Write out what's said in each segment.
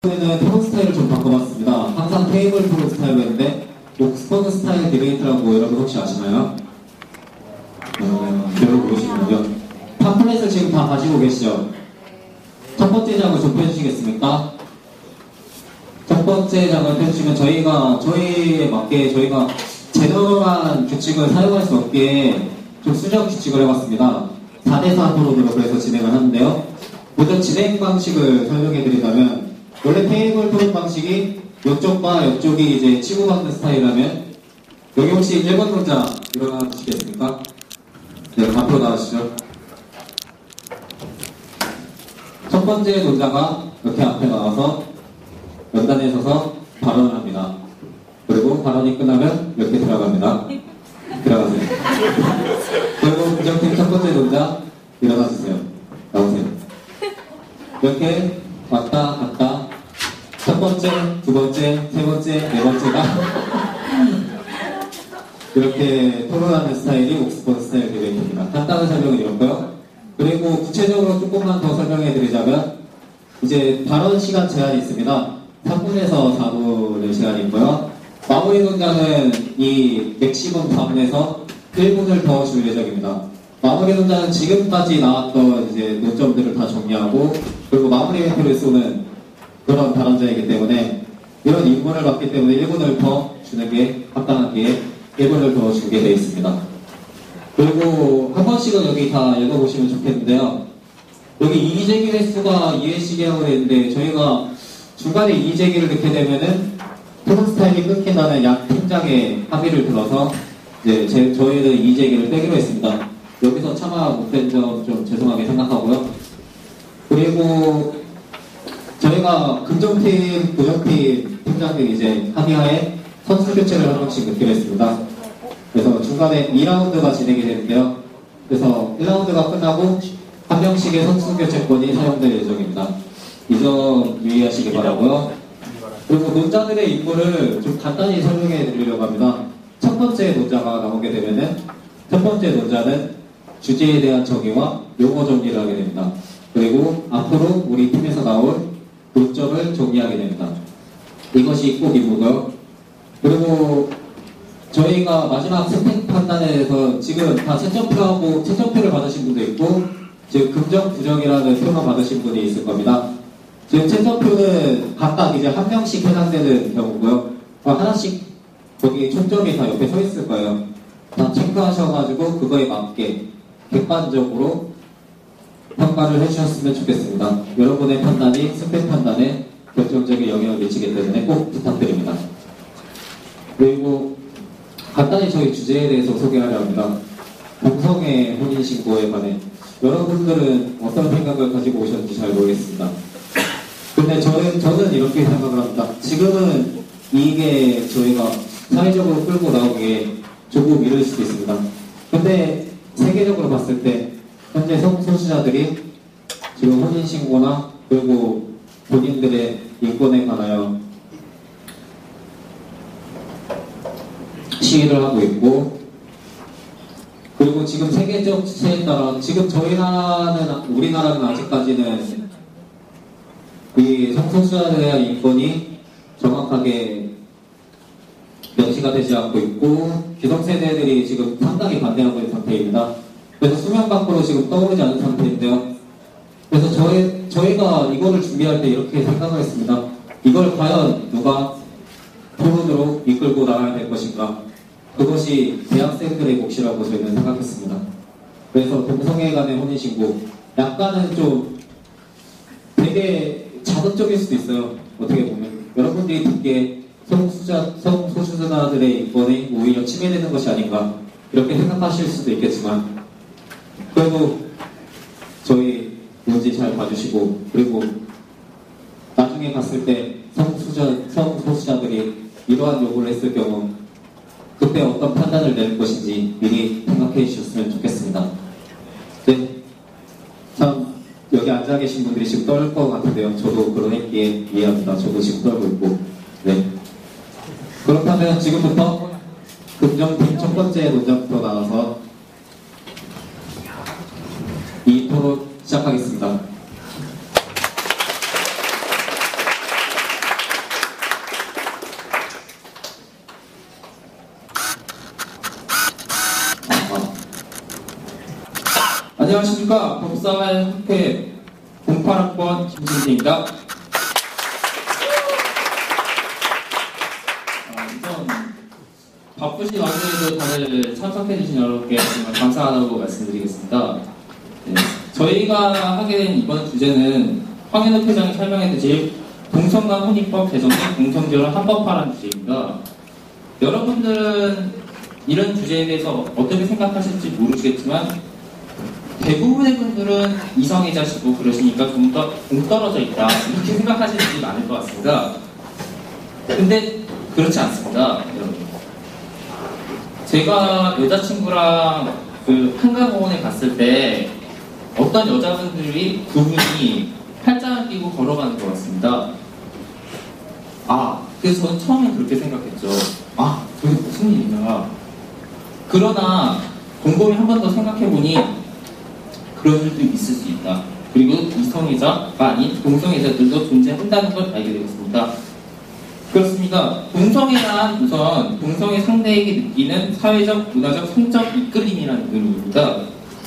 이번에는 토론 스타일을 좀 바꿔봤습니다. 항상 테이블 토론 스타일로 했는데 옥스퍼드 스타일 디베이트라고 여러분 혹시 아시나요? 여러분 모르시는군요. 팜플렛을 지금 다 가지고 계시죠? 첫 번째 장을 좀 펴주시겠습니까? 첫 번째 장을 펴주시면 저희에 맞게 저희가 제너럴한 규칙을 사용할 수 없게 좀 수정 규칙을 해봤습니다. 4대4 토론으로 그래서 진행을 하는데요. 먼저 진행 방식을 설명해 드리자면 원래 테이블 토론 방식이 이쪽과 이쪽이 이제 치고받는 스타일이라면 여기 혹시 1번 동자 일어나 주시겠습니까? 네, 앞으로 나와주시죠. 첫 번째 동자가 이렇게 앞에 나와서 연단에 서서 발언을 합니다. 그리고 발언이 끝나면 이렇게 들어갑니다. 들어가세요. 그리고 부정팀 첫 번째 동자 일어나주세요. 나오세요. 이렇게 왔다 갔다 첫 번째, 두 번째, 세 번째, 네 번째가 이렇게 토론하는 스타일이 옥스퍼드 스타일 디베이트입니다. 간단한 설명은 이렇고요. 그리고 구체적으로 조금만 더 설명해 드리자면 이제 발언 시간 제한이 있습니다. 3분에서 4분의 시간이 있고요. 마무리 동작은 이 맥시멈 4분에서 1분을 더 줄 예정입니다. 마무리 동작은 지금까지 나왔던 이제 노점들을 다 정리하고 그리고 마무리 멘트를 쏘는 그런 발언자이기 때문에 이런 인문을 받기 때문에 1분을 더 주는 게 합당하기에 1분을 더 주게 되어 있습니다. 그리고 한 번씩은 여기 다 읽어보시면 좋겠는데요. 여기 이의제기 횟수가 2회씩이라고 되어 있는데 저희가 중간에 이의제기를 넣게 되면은 토론 스타일이 끊긴다는 양 팀장의 합의를 들어서 이제 저희는 이의제기를 빼기로 했습니다. 여기서 참아 못된 점 좀 죄송하게 생각하고요. 그리고 저희가 긍정팀, 부정팀 팀장들이 이제 합의하에 선수 교체를 한 명씩 넣기로 했습니다. 그래서 중간에 2라운드가 진행이 되는데요. 그래서 1라운드가 끝나고 한 명씩의 선수 교체권이 사용될 예정입니다. 이 점 유의하시기 바라고요. 그리고 논자들의 임무를 좀 간단히 설명해 드리려고 합니다. 첫 번째 논자가 나오게 되면은 첫 번째 논자는 주제에 대한 정의와 용어 정리를 하게 됩니다. 그리고 앞으로 우리 팀에서 나올 논점을 정리하게 됩니다. 이것이 꼭 임무고요. 그리고 저희가 마지막 스펙 판단에 대해서 지금 다 채점표하고 채점표를 받으신 분도 있고 지금 긍정, 부정이라는 표만 받으신 분이 있을 겁니다. 지금 채점표는 각각 이제 한 명씩 해당되는 경우고요. 하나씩 거기 총점이 다 옆에 서 있을 거예요. 다 체크하셔가지고 그거에 맞게 객관적으로 평가를 해주셨으면 좋겠습니다. 여러분의 판단이 스펙 판단에 결정적인 영향을 미치기 때문에 꼭 부탁드립니다. 그리고 간단히 저희 주제에 대해서 소개하려 합니다. 동성애 혼인신고에 관해 여러분들은 어떤 생각을 가지고 오셨는지 잘 모르겠습니다. 근데 저는 이렇게 생각을 합니다. 지금은 이게 저희가 사회적으로 끌고 나오기에 조금 이를 수도 있습니다. 근데 세계적으로 봤을 때 현재 성소수자들이 지금 혼인신고나 그리고 본인들의 인권에 관하여 시위를 하고 있고 그리고 지금 세계적 추세에 따라 지금 우리나라는 아직까지는 이 성소수자들에 대한 인권이 정확하게 명시가 되지 않고 있고 기성세대들이 지금 상당히 반대하고 있는 상태입니다. 그래서 수면 밖으로 지금 떠오르지 않은 상태인데요. 그래서 저희가 이거를 준비할 때 이렇게 생각을 했습니다. 이걸 과연 누가 토론으로 이끌고 나가야 될 것인가? 그것이 대학생들의 몫이라고 저희는 생각했습니다. 그래서 동성애 간의 혼인신고 약간은 좀 되게 자극적일 수도 있어요. 어떻게 보면 여러분들이 듣기에 성소수자들의 인권이 오히려 침해되는 것이 아닌가 이렇게 생각하실 수도 있겠지만 그래도 저희 문제 잘 봐주시고 그리고 나중에 갔을 때 성소수자들이 이러한 요구를 했을 경우 그때 어떤 판단을 내릴 것인지 미리 생각해 주셨으면 좋겠습니다. 네, 참 여기 앉아 계신 분들이 지금 떨 것 같은데요. 저도 그런 했기에 이해합니다. 저도 지금 떨고 있고 네. 그렇다면 지금부터 긍정팀 첫 번째 논점부터 나와서 이 토론 시작하겠습니다. 안녕하십니까. 법사학회 08학번 김진태입니다. 우선 바쁘신 와중에도 다들 참석해주신 여러분께 정말 감사하다고 말씀드리겠습니다. 네, 저희가 하게 된 이번 주제는 황현욱 회장이 설명해 주실 동성간 혼인법 개정 및 동성결혼 합법화라는 주제입니다. 여러분들은 이런 주제에 대해서 어떻게 생각하실지 모르시겠지만 대부분의 분들은 이성애자시고 그러시니까 좀 더 동떨어져 있다 이렇게 생각하시는 분이 많을 것 같습니다. 근데 그렇지 않습니다, 여러분. 제가 여자친구랑 그 한강공원에 갔을 때 어떤 여자분들이 두 분이 팔짱을 끼고 걸어가는 것 같습니다. 그래서 저는 처음에 그렇게 생각했죠. 저게 무슨 일이냐. 그러나 곰곰이 한 번 더 생각해보니 그런 일도 있을 수 있다. 그리고 이성애자가 아닌 동성애자들도 존재한다는 걸 알게 되었습니다. 그렇습니다. 동성애란 우선 동성애 상대에게 느끼는 사회적, 문화적, 성적 이끌림이라는 의미입니다.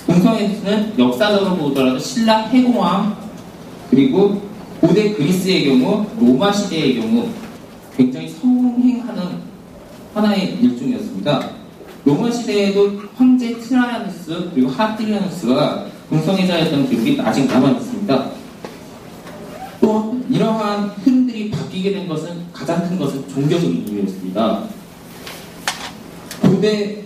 동성애는 역사적으로 보더라도 신라 해공왕 그리고 고대 그리스의 경우, 로마 시대의 경우 굉장히 성행하는 하나의 일종이었습니다. 로마 시대에도 황제 트라이아누스 그리고 하트리아누스가 동성애자였던 기록이 아직 남아있습니다. 또 이러한 흐름들이 바뀌게 된 것은 가장 큰 것은 종교적인 이유였습니다. 고대의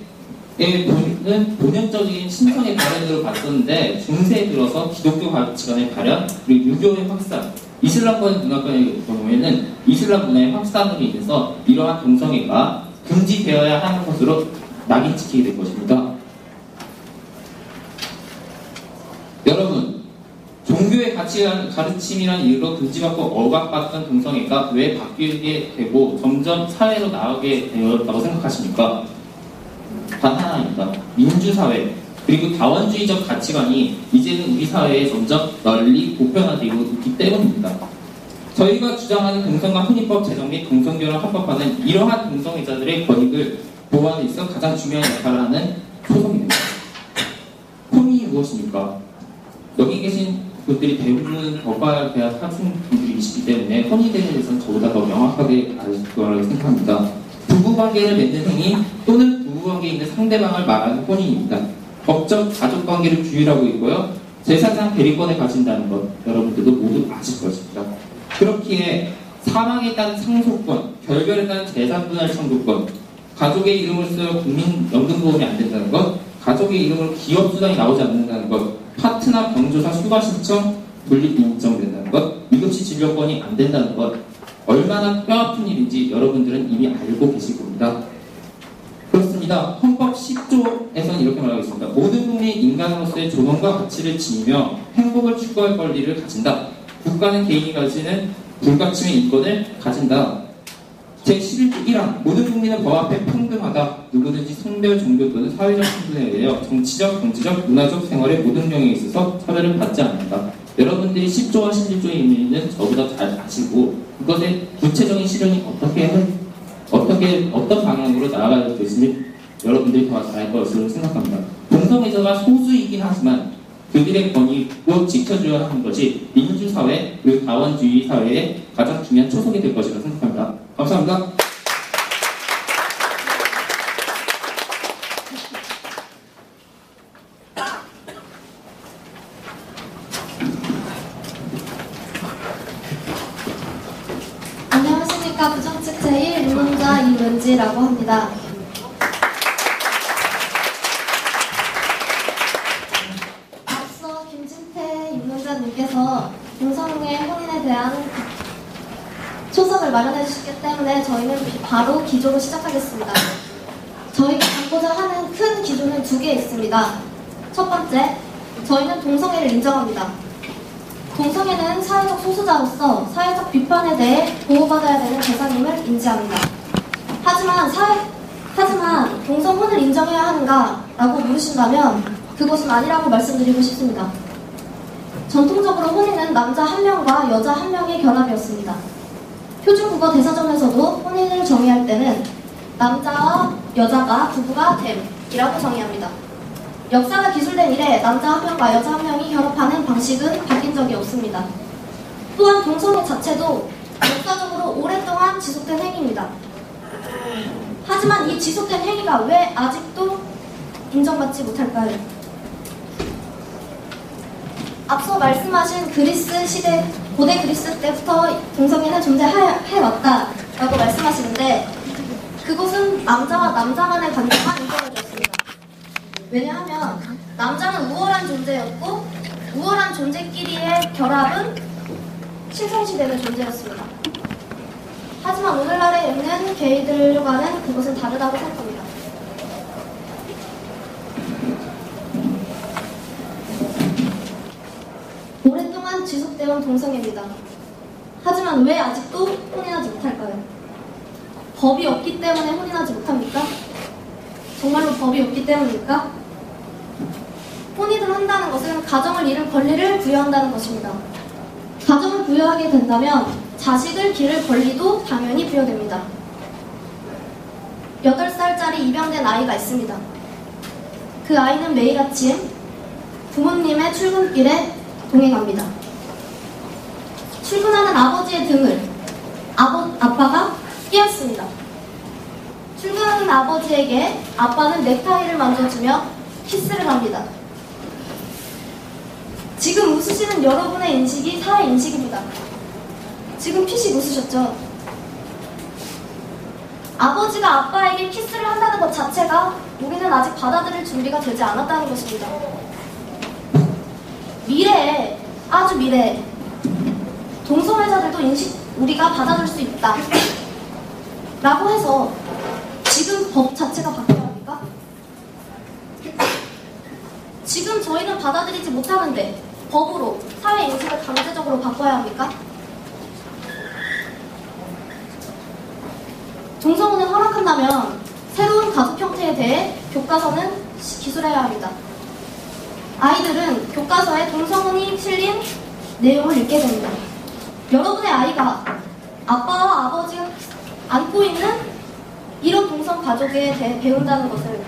본연적인 신성의 발현으로 봤었는데 중세에 들어서 기독교 가치관의 발현 그리고 유교의 확산, 이슬람권 문화권의 경우에는 이슬람 문화의 확산으로 인해서 이러한 동성애가 금지되어야 하는 것으로 낙인 찍히게 된 것입니다. 여러분, 종교의 가르침이란 이유로 금지받고 억압받던 동성애가 왜 바뀌게 되고 점점 사회로 나오게 되었다고 생각하십니까? 단 하나입니다. 민주사회 그리고 다원주의적 가치관이 이제는 우리 사회에 점점 널리 보편화되고 있기 때문입니다. 저희가 주장하는 동성간 혼인법 제정 및 동성결혼 합법화는 이러한 동성애자들의 권익을 보호하는 데 있어 가장 중요한 역할을 하는 소송입니다. 혼인이 무엇입니까? 여기 계신 분들이 대부분 법과대학 학생분들이시기 때문에 혼인에 대해서는 저보다 더 명확하게 아실 거라고 생각합니다. 부부관계를 맺는 행위 또는 부부관계에 있는 상대방을 말하는 혼인입니다. 법적 가족관계를 규율하고 있고요. 재산상 대리권을 가진다는 것 여러분들도 모두 아실 것입니다. 그렇기에 사망에 따른 상속권, 결별에 따른 재산분할 청구권, 가족의 이름을 쓰여 국민연금보험이 안 된다는 것, 가족의 이름으로 기업수당이 나오지 않는다는 것, 파트너 경조사 휴가 신청 분리 인정된다는 것, 위급시 진료권이 안 된다는 것, 얼마나 뼈아픈 일인지 여러분들은 이미 알고 계실 겁니다. 그렇습니다. 헌법 10조에서는 이렇게 말하고 있습니다. 모든 국민이 인간으로서의 존엄과 가치를 지니며 행복을 추구할 권리를 가진다. 국가는 개인이 가지는 불가침의 인권을 가진다. 제11조 1항 모든 국민은 법 앞에 평등하다. 누구든지 성별, 종교 또는 사회적 신분에 의하여 정치적, 정치적, 문화적 생활의 모든 영역에 있어서 차별을 받지 않는다. 여러분들이 10조와 11조의 의미는 저보다 잘 아시고 그것의 구체적인 실현이 어떤 방향으로 나아가야 될지 여러분들이 더 잘 알 것으로 생각합니다. 동성애자가 소수이긴 하지만 그들의 권익도 지켜줘야 하는 것이 민주사회 그리고 다원주의 사회의 가장 중요한 초석이 될 것이라고 생각합니다. 감사합니다. 안녕하십니까. 부정측 제1입문자 이문지라고 합니다. 앞서 김진태 입문자님께서 동성애 혼인에 대한 초석을 마련해 주셨기 때문에 저희는 바로 기조로 시작하겠습니다. 저희가 갖고자 하는 큰 기조는 두 개 있습니다. 첫 번째, 저희는 동성애를 인정합니다. 동성애는 사회적 소수자로서 사회적 비판에 대해 보호받아야 되는 대상임을 인지합니다. 하지만 동성혼을 인정해야 하는가? 라고 물으신다면 그것은 아니라고 말씀드리고 싶습니다. 전통적으로 혼인은 남자 한 명과 여자 한 명의 결합이었습니다. 표준국어 대사전에서도 혼인을 정의할 때는 남자와 여자가 부부가 됨이라고 정의합니다. 역사가 기술된 이래 남자 한 명과 여자 한 명이 결합하는 방식은 바뀐 적이 없습니다. 또한 동성애 자체도 역사적으로 오랫동안 지속된 행위입니다. 하지만 이 지속된 행위가 왜 아직도 인정받지 못할까요? 앞서 말씀하신 그리스 시대, 고대 그리스 때부터 동성애는 존재해왔다라고 말씀하시는데 그것은 남자와 남자 간의 관계만 인정해줬습니다. 왜냐하면 남자는 우월한 존재였고 우월한 존재끼리의 결합은 신성시되는 존재였습니다. 하지만 오늘날에 있는 게이들과는 그것은 다르다고 생각합니다. 오랫동안 지속되어 온 동성애입니다. 하지만 왜 아직도 혼인하지 못할까요? 법이 없기 때문에 혼인하지 못합니까? 정말로 법이 없기 때문입니까? 혼인을 한다는 것은 가정을 이룰 권리를 부여한다는 것입니다. 가정을 부여하게 된다면 자식을 기를 권리도 당연히 부여됩니다. 8살짜리 입양된 아이가 있습니다. 그 아이는 매일 아침 부모님의 출근길에 동행합니다. 출근하는 아버지의 등을 아빠가 끼었습니다. 출근하는 아버지에게 아빠는 넥타이를 만져주며 키스를 합니다. 지금 웃으시는 여러분의 인식이 사회 인식입니다. 지금 피식 웃으셨죠? 아버지가 아빠에게 키스를 한다는 것 자체가 우리는 아직 받아들일 준비가 되지 않았다는 것입니다. 미래에, 아주 미래에 동성애자들도 우리가 받아줄 수 있다 라고 해서 지금 법 자체가 바뀌어야 합니까? 지금 저희는 받아들이지 못하는데 법으로 사회 인식을 강제적으로 바꿔야 합니까? 동성혼을 허락한다면 새로운 가족 형태에 대해 교과서는 기술해야 합니다. 아이들은 교과서에 동성혼이 실린 내용을 읽게 됩니다. 여러분의 아이가 아빠와 아버지가 안고 있는 이런 동성 가족에 대해 배운다는 것을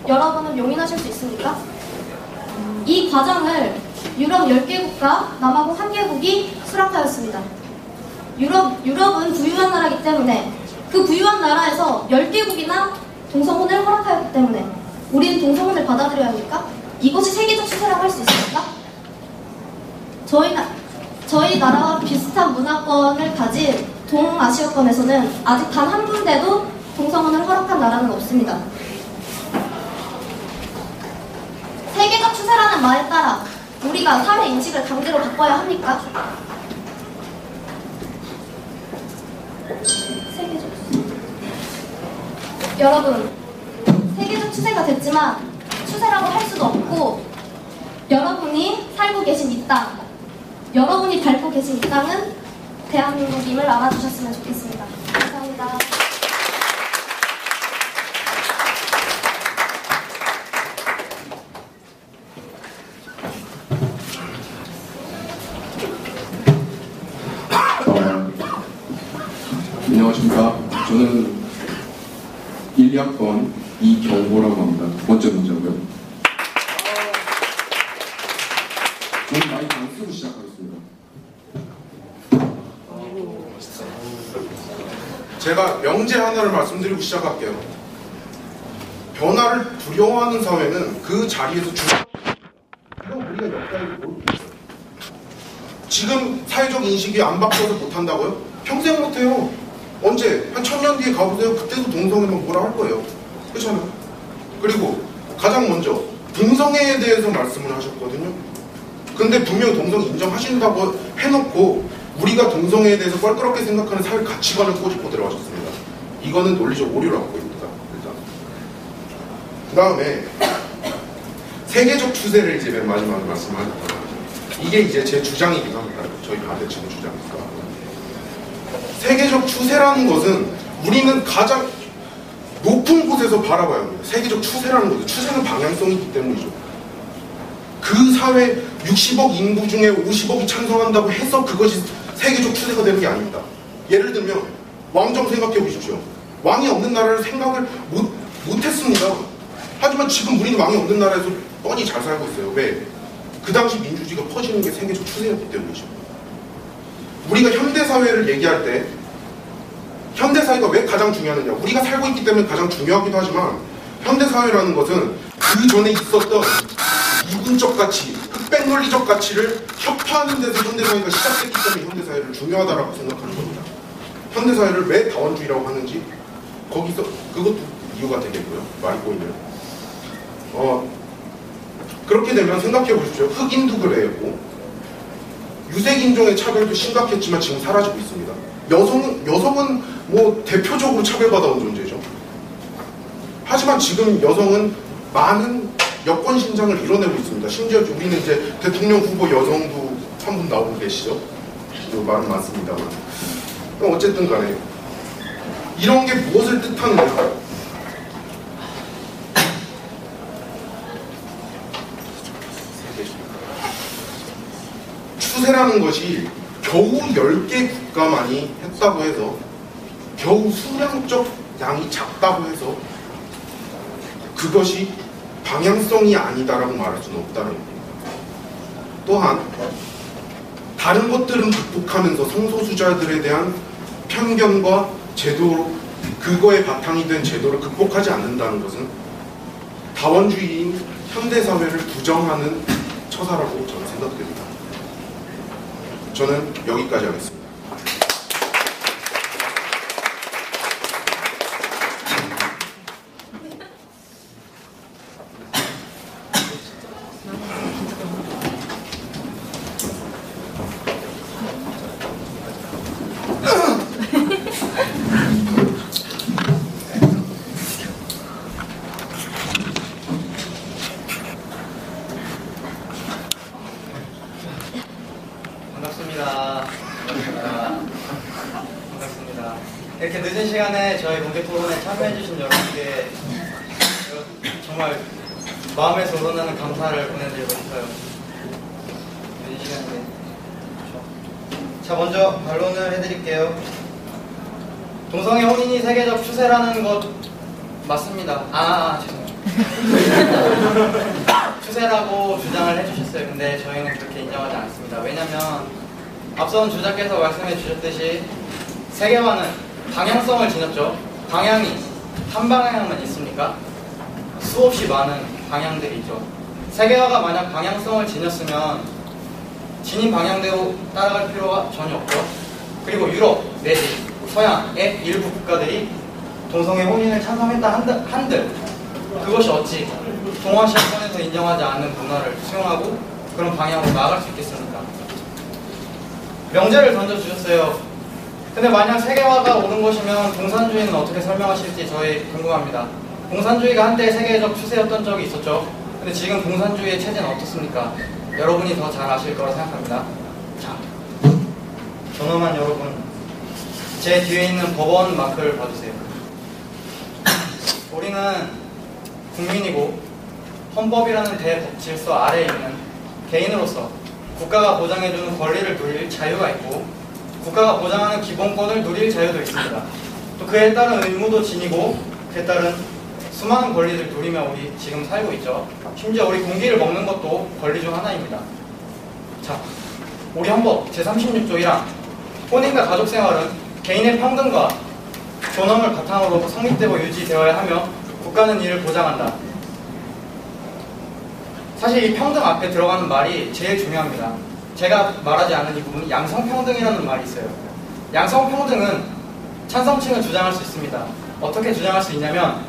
여러분은 용인하실 수 있습니까? 이 과정을 유럽 10개국과 남아공 1개국이 수락하였습니다. 유럽은 부유한 나라이기 때문에 그 부유한 나라에서 10개국이나 동성혼을 허락하였기 때문에 우리는 동성혼을 받아들여야 합니까? 이것이 세계적 추세라고 할 수 있습니까? 저희 나라와 비슷한 문화권을 가진 동아시아권에서는 아직 단 한 군데도 동성혼을 허락한 나라는 없습니다. 세계적 추세라는 말에 따라 우리가 사회 인식을 강제로 바꿔야 합니까? 세계적 추세. 여러분, 세계적 추세가 됐지만 추세라고 할 수도 없고 여러분이 살고 계신 이 땅, 여러분이 밟고 계신 이 땅은 대한민국임을 알아주셨으면 좋겠습니다. 감사합니다. 안녕하십니까. 저는 1학번 이경호라고 합니다. 두 번째 문제고요. 저는 마이크 안 쓰고 시작하겠습니다. 제가 명제 하나를 말씀드리고 시작할게요. 변화를 두려워하는 사회는 그 자리에서 그럼 우리가 역사에 모르고 있어요. 지금 사회적 인식이 안 바뀌어서 못한다고요? 평생 못해요. 언제? 한 1000년 뒤에 가보세요. 그때도 동성애만 뭐라 할 거예요. 그렇잖아요. 그리고 가장 먼저 동성애에 대해서 말씀을 하셨거든요. 근데 분명히 동성 인정하신다고 해놓고 우리가 동성애에 대해서 껄끄럽게 생각하는 사회 가치관을 꼬집고 들어가셨습니다. 이거는 논리적 오류라고 보입니다. 일단 그 다음에 세계적 추세를 이제 맨 마지막에 말씀하셨던 거죠. 이게 이제 제 주장이기도 합니다. 저희 반대측의 주장입니다. 세계적 추세라는 것은 우리는 가장 높은 곳에서 바라봐야 합니다. 세계적 추세라는 것은 추세는 방향성이 있기 때문이죠. 그 사회 60억 인구 중에 50억이 찬성한다고 해서 그것이 세계적 추세가 되는 게 아닙니다. 예를 들면 왕정 생각해 보십시오. 왕이 없는 나라를 생각을 못했습니다. 하지만 지금 우리는 왕이 없는 나라에서 뻔히 잘 살고 있어요. 왜? 그 당시 민주주의가 퍼지는 게 세계적 추세였기 때문이죠. 우리가 현대사회를 얘기할 때 현대사회가 왜 가장 중요하느냐? 우리가 살고 있기 때문에 가장 중요하기도 하지만 현대사회라는 것은 그 전에 있었던 이분적 가치, 흑백 논리적 가치를 혁파하는 데서 현대사회가 시작됐기 때문에 현대사회를 중요하다고 생각하는 겁니다. 현대사회를 왜 다원주의라고 하는지 거기서 그것도 이유가 되겠고요. 말이 보이네요. 그렇게 되면 생각해 보십시오. 흑인도 그랬고 유색인종의 차별도 심각했지만 지금 사라지고 있습니다. 여성은 뭐 대표적으로 차별받아온 존재죠. 하지만 지금 여성은 많은 여권 신장을 이뤄내고 있습니다. 심지어 우리는 이제 대통령 후보 여성도 한 분 나오고 계시죠. 말은 많습니다만. 어쨌든 간에 이런 게 무엇을 뜻하느냐? 추세라는 것이 겨우 10개 국가만이 했다고 해서 겨우 수량적 양이 작다고 해서 그것이 방향성이 아니다라고 말할 수는 없다는 겁니다. 또한 다른 것들은 극복하면서 성소수자들에 대한 편견과 제도, 그거에 바탕이 된 제도를 극복하지 않는다는 것은 다원주의인 현대사회를 부정하는 처사라고 저는 생각됩니다. 저는 여기까지 하겠습니다. 반갑습니다. 이렇게 늦은 시간에 저희 공개 토론에 참여해주신 여러분께 정말 마음에서 우러나는 감사를 보내드리고 싶어요. 늦은 시간인데. 자, 먼저 반론을 해드릴게요. 동성애 혼인이 세계적 추세라는 것 맞습니다. 죄송해요. 추세라고 주장을 해주셨어요. 근데 저희는 그렇게 인정하지 않습니다. 왜냐면 앞선 주자께서 말씀해 주셨듯이 세계화는 방향성을 지녔죠. 방향이 한 방향만 있습니까? 수없이 많은 방향들이 있죠. 세계화가 만약 방향성을 지녔으면 지닌 방향대로 따라갈 필요가 전혀 없죠. 그리고 유럽 내지 서양의 일부 국가들이 동성애 혼인을 찬성했다 한들 그것이 어찌 동아시아권에서 인정하지 않는 문화를 수용하고 그런 방향으로 나아갈 수 있겠습니까? 명제를 던져주셨어요. 근데 만약 세계화가 오는 것이면 공산주의는 어떻게 설명하실지 저희 궁금합니다. 공산주의가 한때 세계적 추세였던 적이 있었죠. 근데 지금 공산주의의 체제는 어떻습니까? 여러분이 더 잘 아실 거라 생각합니다. 자, 존엄한 여러분, 제 뒤에 있는 법원 마크를 봐주세요. 우리는 국민이고 헌법이라는 대질서 아래에 있는 개인으로서 국가가 보장해주는 권리를 누릴 자유가 있고 국가가 보장하는 기본권을 누릴 자유도 있습니다. 또 그에 따른 의무도 지니고 그에 따른 수많은 권리를 누리며 우리 지금 살고 있죠. 심지어 우리 공기를 먹는 것도 권리 중 하나입니다. 자, 우리 헌법 제36조 1항 혼인과 가족생활은 개인의 평등과 존엄을 바탕으로 성립되고 유지되어야 하며 국가는 이를 보장한다. 사실 이 평등 앞에 들어가는 말이 제일 중요합니다. 제가 말하지 않은 이 부분은 양성평등이라는 말이 있어요. 양성평등은 찬성층은 주장할 수 있습니다. 어떻게 주장할 수 있냐면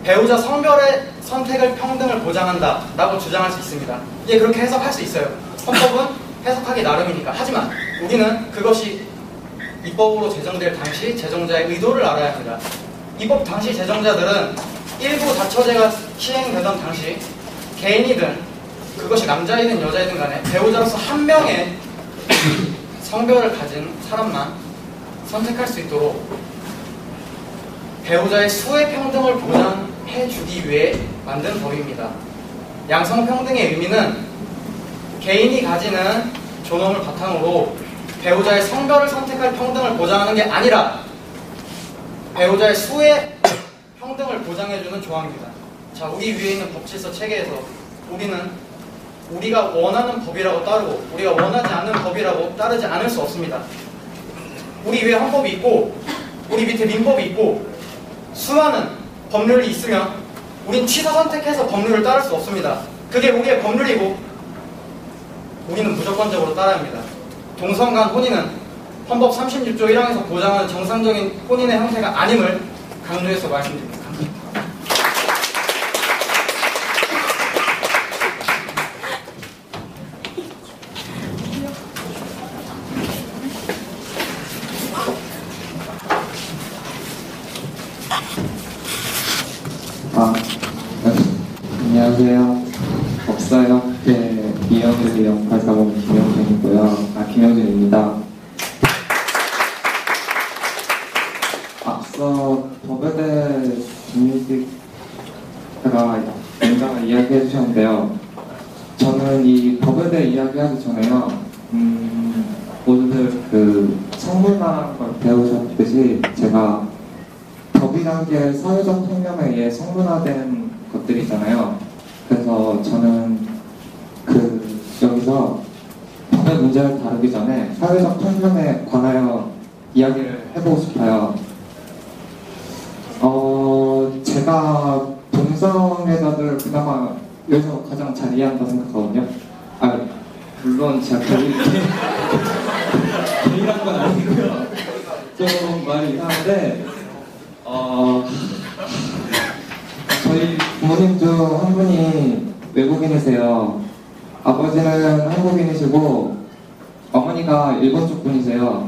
배우자 성별의 선택을 평등을 보장한다 라고 주장할 수 있습니다. 예, 그렇게 해석할 수 있어요. 헌법은 해석하기 나름이니까. 하지만 우리는 그것이 입법으로 제정될 당시 제정자의 의도를 알아야 합니다. 입법 당시 제정자들은 일부 다처제가 시행되던 당시 개인이든 그것이 남자이든 여자이든 간에 배우자로서 한 명의 성별을 가진 사람만 선택할 수 있도록 배우자의 수의 평등을 보장해주기 위해 만든 법입니다. 양성평등의 의미는 개인이 가지는 존엄을 바탕으로 배우자의 성별을 선택할 평등을 보장하는 게 아니라 배우자의 수의 평등을 보장해주는 조항입니다. 자, 우리 위에 있는 법질서 체계에서 우리는 우리가 원하는 법이라고 따르고 우리가 원하지 않는 법이라고 따르지 않을 수 없습니다. 우리 위에 헌법이 있고 우리 밑에 민법이 있고 수많은 법률이 있으면 우린 취사 선택해서 법률을 따를 수 없습니다. 그게 우리의 법률이고 우리는 무조건적으로 따라야 합니다. 동성 간 혼인은 헌법 36조 1항에서 보장하는 정상적인 혼인의 형태가 아님을 강조해서 말씀드립니다. 안녕하세요. 법사협회 이영일 영팔사범 김영준입니다. 앞서 법에 대해 김민식 원장을 이야기해 주셨는데요. 저는 이 법에 대해 이야기하기 전에요. 모두들 그 성문화라는 걸 배우셨듯이 제가 법이란 게 사회적 통념에 의해 성문화된 것들이잖아요. 그래서 저는 여기서 법의 문제를 다루기 전에 사회적 통념에 관하여 이야기를 해보고 싶어요. 제가 동성애자들 그나마 여기서 가장 잘 이해한다 생각하거든요. 물론 제가 개인한 건 아니고요. 좀 말이 이상한데 저희 부모님 중 한 분이 외국인이세요. 아버지는 한국인이시고 어머니가 일본 쪽 분이세요.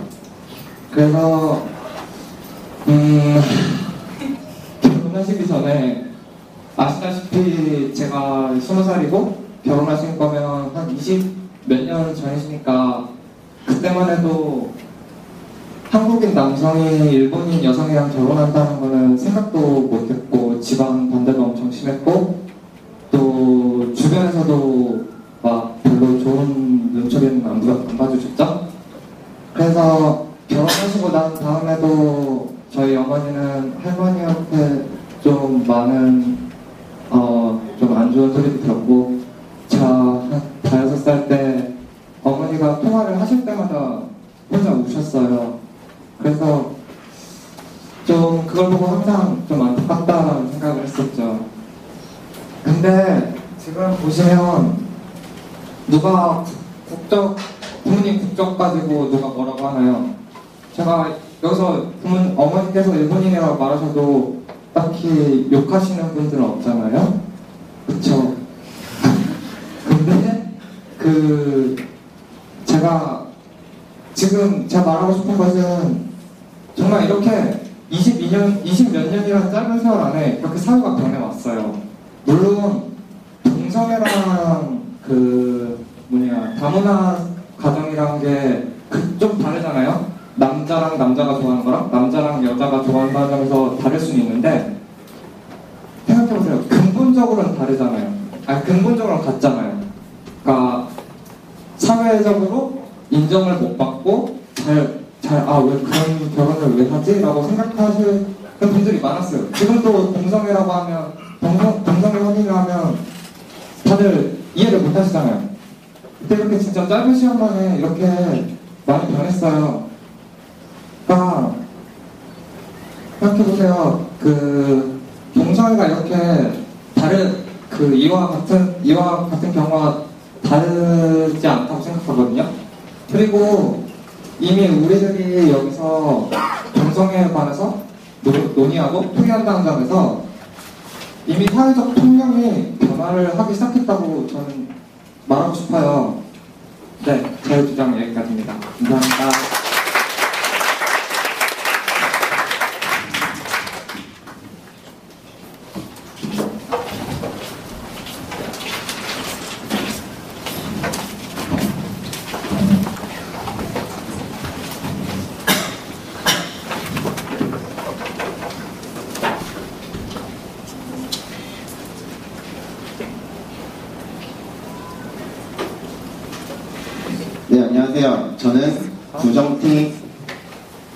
그래서 결혼하시기 전에 아시다시피 제가 20살이고 결혼하신 거면 한 20 몇 년 전이시니까 그때만 해도 한국인 남성이 일본인 여성이랑 결혼한다는 거는 생각도 못했고 집안 반대도 엄청 심했고 또 주변에서도 막 별로 좋은 눈초리는 안 봐주셨죠? 그래서 결혼하시고 난 다음에도 저희 어머니는 할머니한테 좀 많은 좀 안 좋은 소리도 들었고 한 5살 때 어머니가 통화를 하실 때마다 혼자 우셨어요. 그래서 좀 그걸 보고 항상 좀 안타깝다라는 생각을 했었죠. 근데 지금 보시면 누가 부모님 국적 가지고 누가 뭐라고 하나요? 제가 여기서 어머니께서 일본인이라고 말하셔도 딱히 욕하시는 분들은 없잖아요? 그쵸? 근데 제가 지금 제가 말하고 싶은 것은 정말 이렇게 20 몇 년이라는 짧은 세월 안에 이렇게 사회가 변해왔어요. 물론 동성애랑 다문화 가정이란 게 좀 다르잖아요. 남자랑 남자가 좋아하는 거랑 남자랑 여자가 좋아하는 점에서 다를 수는 있는데 생각해보세요. 근본적으로는 다르잖아요. 근본적으로는 같잖아요. 그러니까 사회적으로 인정을 못 받고 왜 그런 결혼을 왜 하지? 라고 생각하시는 분들이 많았어요. 지금도 동성애라고 하면 동성애 혼인을 하면 다들 이해를 못 하시잖아요. 근데 이렇게 진짜 짧은 시간 만에 이렇게 많이 변했어요. 그러니까 생각해보세요. 동성애가 이렇게 이와 같은 경우가 다르지 않다고 생각하거든요. 그리고 이미 우리들이 여기서 동성애에 관해서 논의하고 토의한다는 점에서 이미 사회적 통념이 변화를 하기 시작했다고 저는 말하고 싶어요. 네, 제 주장 여기까지입니다. 감사합니다. 네, 안녕하세요. 저는 부정택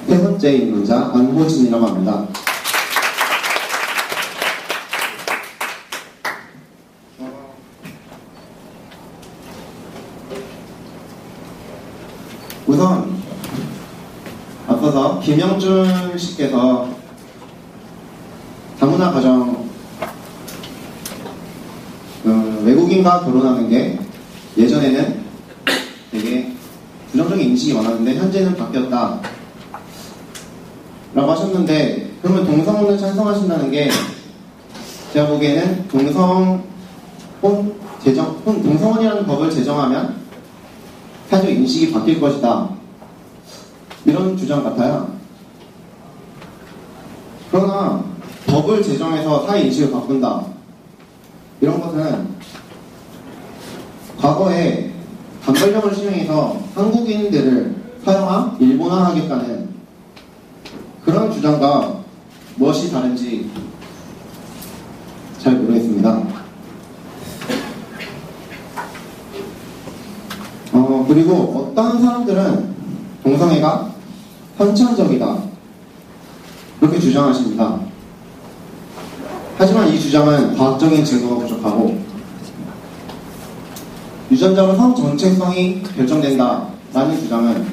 세 번째 임무자 안호진이라고 합니다. 우선 앞서서 김영준 씨께서 다문화 가정 외국인과 결혼하는 게 예전에는 되게 부정적인 인식이 많았는데 현재는 바뀌었다 라고 하셨는데, 그러면 동성혼을 찬성하신다는 게 제가 보기에는 동성혼이라는 법을 제정하면 사회적 인식이 바뀔 것이다 이런 주장 같아요. 그러나 법을 제정해서 사회 인식을 바꾼다 이런 것은 과거에 단발령을 시행해서 한국인들을 서양화, 일본화하겠다는 그런 주장과 무엇이 다른지 잘 모르겠습니다. 그리고 어떤 사람들은 동성애가 선천적이다 그렇게 주장하십니다. 하지만 이 주장은 과학적인 증거가 부족하고 유전자로 성 정체성이 결정된다라는 주장은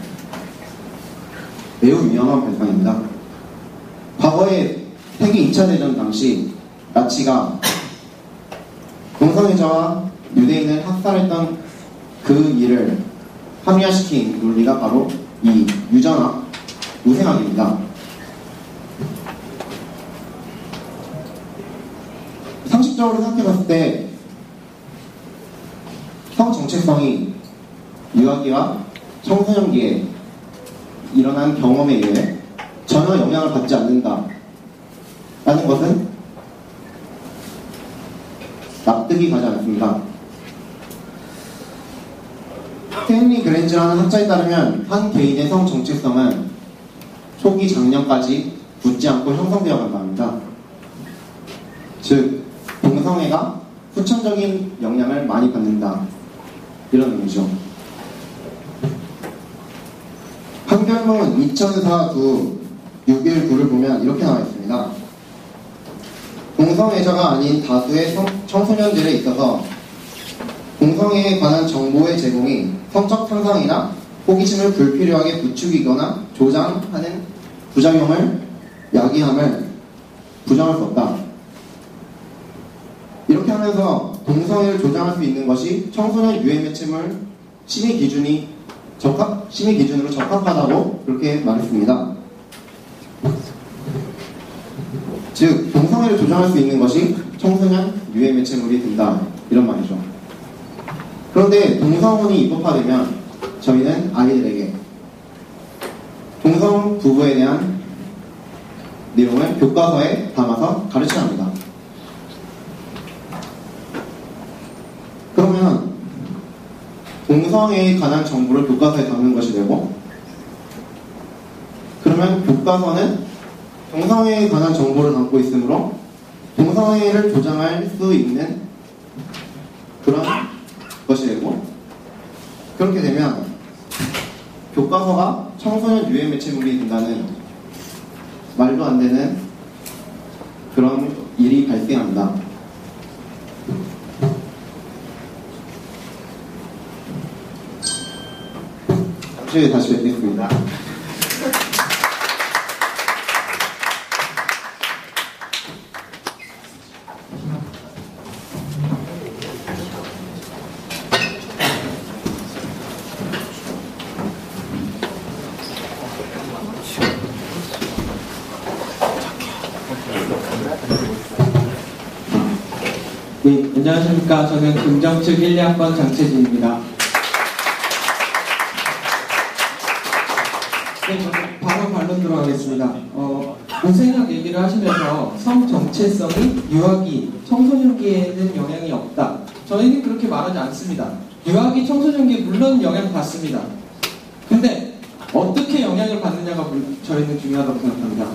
매우 위험한 발상입니다. 과거에 세계 2차 대전 당시 나치가 동성애자와 유대인을 학살했던 그 일을 합리화시킨 논리가 바로 이 유전학, 우생학입니다. 상식적으로 생각해봤을 때 성정체성이 유아기와 청소년기에 일어난 경험에 의해 전혀 영향을 받지 않는다 라는 것은 납득이 가지 않습니다. 스탠리 그랜지라는 학자에 따르면 한 개인의 성 정체성은 초기 장년까지 굳지 않고 형성되어 간답니다. 즉, 동성애가 후천적인 영향을 많이 받는다 이런 의미죠. 판결문 2004-9 619를 보면 이렇게 나와 있습니다. 동성애자가 아닌 다수의 청소년들에 있어서 동성애에 관한 정보의 제공이 성적 상상이나 호기심을 불필요하게 부추기거나 조장하는 부작용을 야기함을 부정할 수 없다. 이렇게 하면서 동성애를 조장할 수 있는 것이 청소년 유해 매체물 심의 기준으로 적합하다고 그렇게 말했습니다. 즉, 동성애를 조장할 수 있는 것이 청소년 유해 매체물이 된다 이런 말이죠. 그런데 동성혼이 입법화되면 저희는 아이들에게 동성 부부에 대한 내용을 교과서에 담아서 가르쳐야 합니다. 그러면 동성애에 관한 정보를 교과서에 담는 것이 되고, 그러면 교과서는 동성애에 관한 정보를 담고 있으므로 동성애를 조장할 수 있는 그런 것이 되고, 그렇게 되면 교과서가 청소년 유해 매체물이 된다는 말도 안 되는 그런 일이 발생합니다. 다시 뵙겠습니다. 네, 안녕하십니까. 저는 금정측 1, 2학번 장채진입니다. 네, 저는 바로 반론 들어가겠습니다. 우생학 얘기를 하시면서 성 정체성이 유아기, 청소년기에는 영향이 없다. 저희는 그렇게 말하지 않습니다. 유아기, 청소년기에 물론 영향 받습니다. 근데 어떻게 영향을 받느냐가 저희는 중요하다고 생각합니다.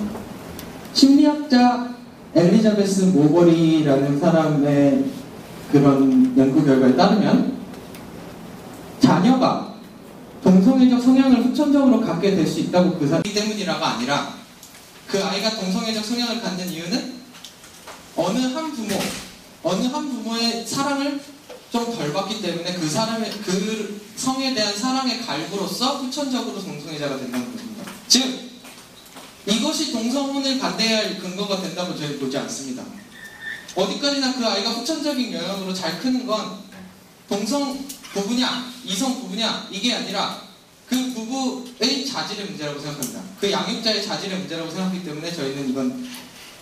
심리학자 엘리자베스 모버리라는 사람의 그런 연구 결과에 따르면 자녀가 동성애적 성향을 후천적으로 갖게 될 수 있다고 그 사람이 때문이라가 아니라 그 아이가 동성애적 성향을 갖는 이유는 어느 한 부모의 사랑을 좀 좀 덜 받기 때문에 그 성에 대한 사랑의 갈구로서 후천적으로 동성애자가 된다는 것입니다. 즉 이것이 동성혼을 반대할 근거가 된다고 저희는 보지 않습니다. 어디까지나 그 아이가 후천적인 영향으로 잘 크는 건 동성 부부냐 이성 부부냐 이게 아니라 그 부부의 자질의 문제라고 생각합니다. 그 양육자의 자질의 문제라고 생각하기 때문에 저희는 이건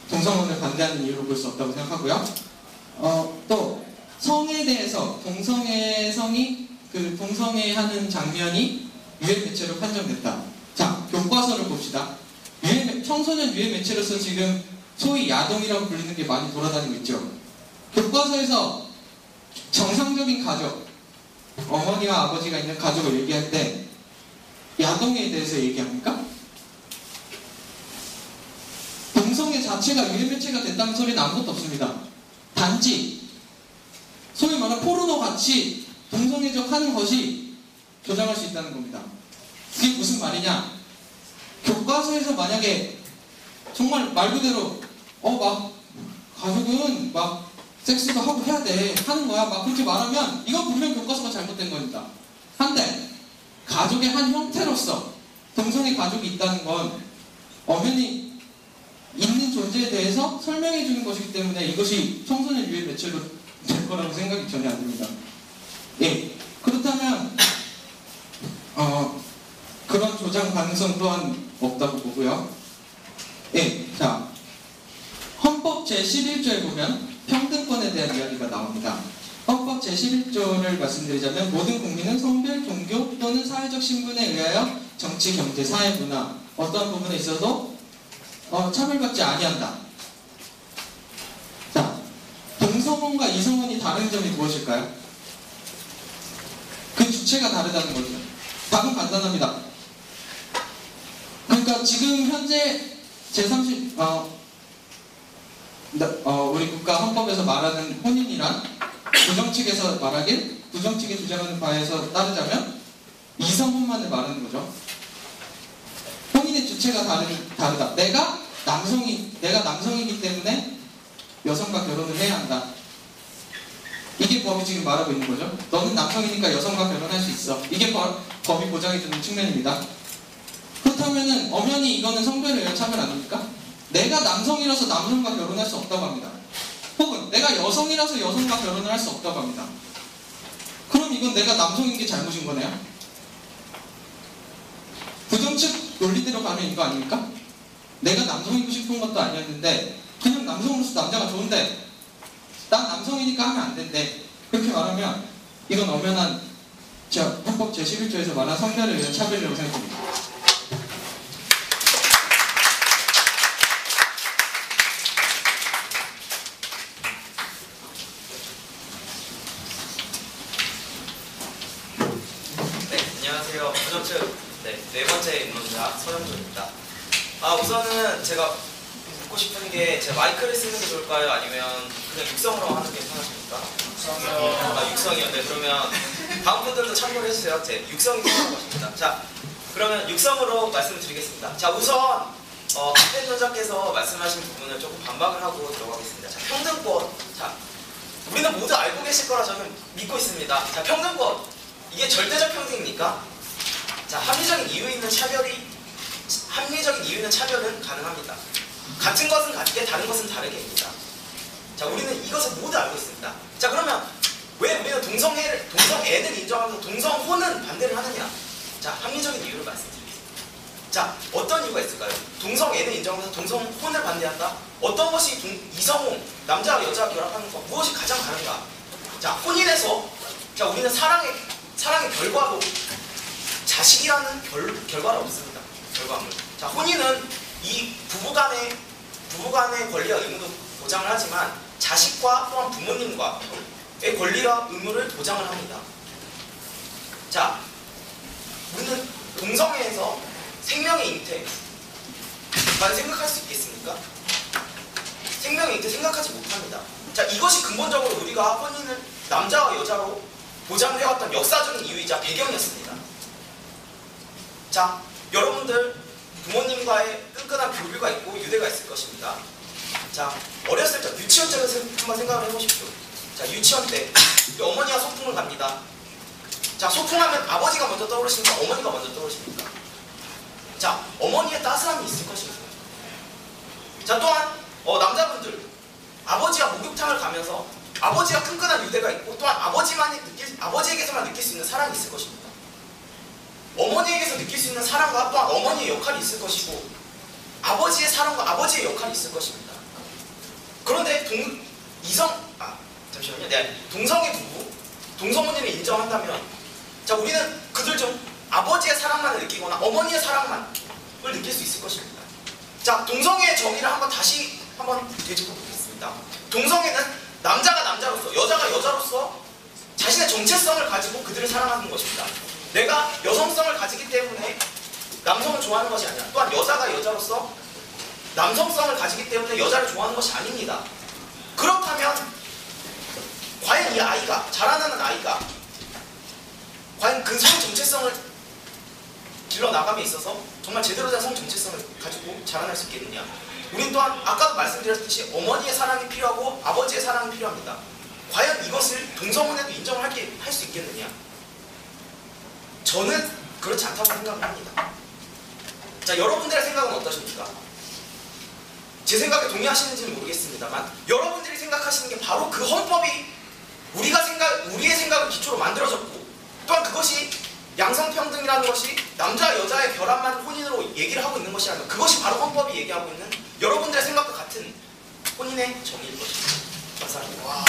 동성혼을 반대하는 이유로 볼 수 없다고 생각하고요. 또 성에 대해서 동성애 성이 그 동성애하는 장면이 유해 매체로 판정됐다. 자, 교과서를 봅시다. 청소년 유해 매체로서 지금 소위 야동이라고 불리는 게 많이 돌아다니고 있죠. 교과서에서 정상적인 가족, 어머니와 아버지가 있는 가족을 얘기할 때 야동에 대해서 얘기합니까? 동성애 자체가 유해 매체가 됐다는 소리는 아무것도 없습니다. 단지 소위 말하는 포르노 같이 동성애적 하는 것이 조장할 수 있다는 겁니다. 그게 무슨 말이냐? 교과서에서 만약에 정말 말 그대로 막 가족은 막 섹스도 하고 해야 돼 하는 거야 막 그렇게 말하면 이건 분명 교과서가 잘못된 겁니다. 한데 가족의 한 형태로서 동성애 가족이 있다는 건 엄연히 있는 존재에 대해서 설명해 주는 것이기 때문에 이것이 청소년 유해 매체로 될 거라고 생각이 전혀 안 듭니다. 예, 그렇다면 그런 조장 가능성 또한 없다고 보고요. 예, 자, 헌법 제11조에 보면 평등권에 대한 이야기가 나옵니다. 헌법 제11조를 말씀드리자면 모든 국민은 성별, 종교 또는 사회적 신분에 의하여 정치, 경제, 사회, 문화 어떠한 부분에 있어도 차별받지 아니한다. 자, 동성혼과 이성혼이 다른 점이 무엇일까요? 그 주체가 다르다는 거죠. 답은 간단합니다. 그러니까 지금 현재 제30 우리 국가 헌법에서 말하는 혼인이란 부정 측에서 말하길 부정 측이 주장하는 바에서 따르자면 이성혼만을 말하는 거죠. 혼인의 주체가 다르다. 내가 남성이기 때문에 여성과 결혼을 해야 한다. 이게 법이 지금 말하고 있는 거죠. 너는 남성이니까 여성과 결혼할 수 있어. 이게 법이 보장해주는 측면입니다. 그렇다면은 엄연히 이거는 성별에 의한 차별 아닙니까? 내가 남성이라서 남성과 결혼할 수 없다고 합니다. 혹은 내가 여성이라서 여성과 결혼을 할 수 없다고 합니다. 그럼 이건 내가 남성인 게 잘못인 거네요? 부정측 논리대로 가면 이거 아닙니까? 내가 남성이고 싶은 것도 아니었는데 그냥 남성으로서 남자가 좋은데 난 남성이니까 하면 안 된대. 그렇게 말하면 이건 엄연한 헌법 제11조에서 말한 성별에 의한 차별이라고 생각합니다. 안녕하세요. 부정측 네 번째 입론자 서영조입니다. 우선은 제가 묻고 싶은 게 제 마이크를 쓰는 게 좋을까요? 아니면 그냥 육성으로 하는 게 편하십니까? 육성이요. 육성이요. 네, 그러면 다음 분들도 참고를 해주세요. 제 육성이 필요한 것입니다. 자, 그러면 육성으로 말씀드리겠습니다. 자, 우선 앞에 전자께서 말씀하신 부분을 조금 반박을 하고 들어가겠습니다. 자, 평등권. 자, 우리는 모두 알고 계실 거라 저는 믿고 있습니다. 자, 평등권. 이게 절대적 평등입니까? 자, 합리적인 이유 있는 차별은 가능합니다. 같은 것은 같게, 다른 것은 다르게입니다. 자, 우리는 이것을 모두 알고 있습니다. 자, 그러면 왜 우리는 동성애는 인정하면서 동성혼은 반대를 하느냐? 자, 합리적인 이유를 말씀드리겠습니다. 자, 어떤 이유가 있을까요? 동성애는 인정하면서 동성혼을 반대한다? 어떤 것이 이성혼, 남자와 여자가 결합하는 것, 무엇이 가장 다른가? 자, 혼인에서 자, 우리는 사랑의 결과로 자식이라는 결과는 없습니다. 결과물. 자, 혼인은 이 부부간의 권리와 의무도 보장을 하지만 자식과 또한 부모님과의 권리와 의무를 보장을 합니다. 자, 우리는 동성애에서 생명의 잉태만 생각할 수 있겠습니까? 생명의 잉태 생각하지 못합니다. 자, 이것이 근본적으로 우리가 혼인을 남자와 여자로 보장을 해왔던 역사적인 이유이자 배경이었습니다. 자, 여러분들 부모님과의 끈끈한 교류가 있고 유대가 있을 것입니다. 자, 어렸을 적 유치원 때를 한번 생각을 해보십시오. 자, 유치원 때 우리 어머니가 소풍을 갑니다. 자, 소풍하면 아버지가 먼저 떠오르십니까? 어머니가 먼저 떠오르십니까? 자, 어머니의 따스함이 있을 것입니다. 자, 또한 남자분들 아버지가 목욕탕을 가면서 아버지가 끈끈한 유대가 있고 또한 아버지에게서만 느낄 수 있는 사랑이 있을 것입니다. 어머니에게서 느낄 수 있는 사랑과 또한 어머니의 역할이 있을 것이고 아버지의 사랑과 아버지의 역할이 있을 것입니다. 그런데 잠시만요. 네, 동성애 부부, 동성혼인을 인정한다면 자, 우리는 그들 중 아버지의 사랑만을 느끼거나 어머니의 사랑만을 느낄 수 있을 것입니다. 자, 동성애의 정의를 다시 한번 되짚어 보겠습니다. 동성애는 남자가 남자로서, 여자가 여자로서 자신의 정체성을 가지고 그들을 사랑하는 것입니다. 내가 여성성을 가지기 때문에 남성을 좋아하는 것이 아니라 또한 여자가 여자로서 남성성을 가지기 때문에 여자를 좋아하는 것이 아닙니다. 그렇다면 과연 이 아이가, 자라나는 아이가 과연 그 성 정체성을 길러나감에 있어서 정말 제대로 된 성 정체성을 가지고 자라날 수 있겠느냐. 우린 또한 아까도 말씀드렸듯이 어머니의 사랑이 필요하고 아버지의 사랑이 필요합니다. 과연 이것을 동성혼에도 인정을 할 수 있겠느냐. 저는 그렇지 않다고 생각을 합니다. 자, 여러분들의 생각은 어떠십니까? 제 생각에 동의하시는지는 모르겠습니다만 여러분들이 생각하시는 게 바로 그 헌법이 우리의 생각을 기초로 만들어졌고 또한 그것이 양성평등이라는 것이 남자 여자의 결합만 혼인으로 얘기를 하고 있는 것이라면 그것이 바로 헌법이 얘기하고 있는 여러분들의 생각과 같은 혼인의 정의일 것입니다. 감사합니다.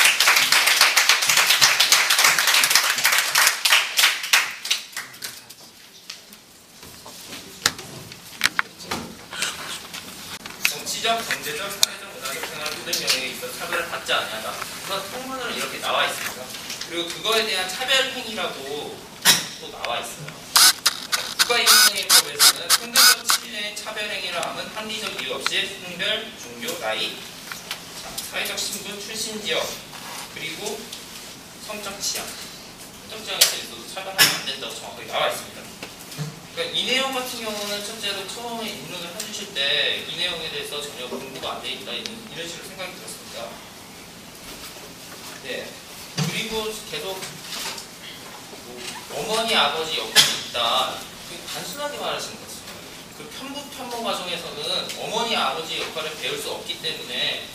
정치적, 경제적, 사회적, 문화적 생활 모든 영역에 있어 차별을 받지 아니하다. 우선 통문으로 이렇게 나와 있습니다. 그리고 그거에 대한 차별 행위라고 또 나와 있어요. 국가인권행위법에서는 성별적 치진의 차별 행위를 하면 합리적 이유 없이 성별, 종교, 나이, 사회적 신분, 출신 지역, 그리고 성적 취향, 성적 취향에 대해서도 차별하면 안 된다고 정확하게 나와 있습니다. 그러니까 이 내용 같은 경우는 첫째로 처음에 입론을 해주실 때 이 내용에 대해서 전혀 공부가 안 돼 있다 이런 식으로 생각이 들었습니다. 네. 그리고 계속 어머니, 아버지 역할이 있다. 단순하게 말하시는 것입니다. 그 편부 과정에서는 어머니, 아버지 역할을 배울 수 없기 때문에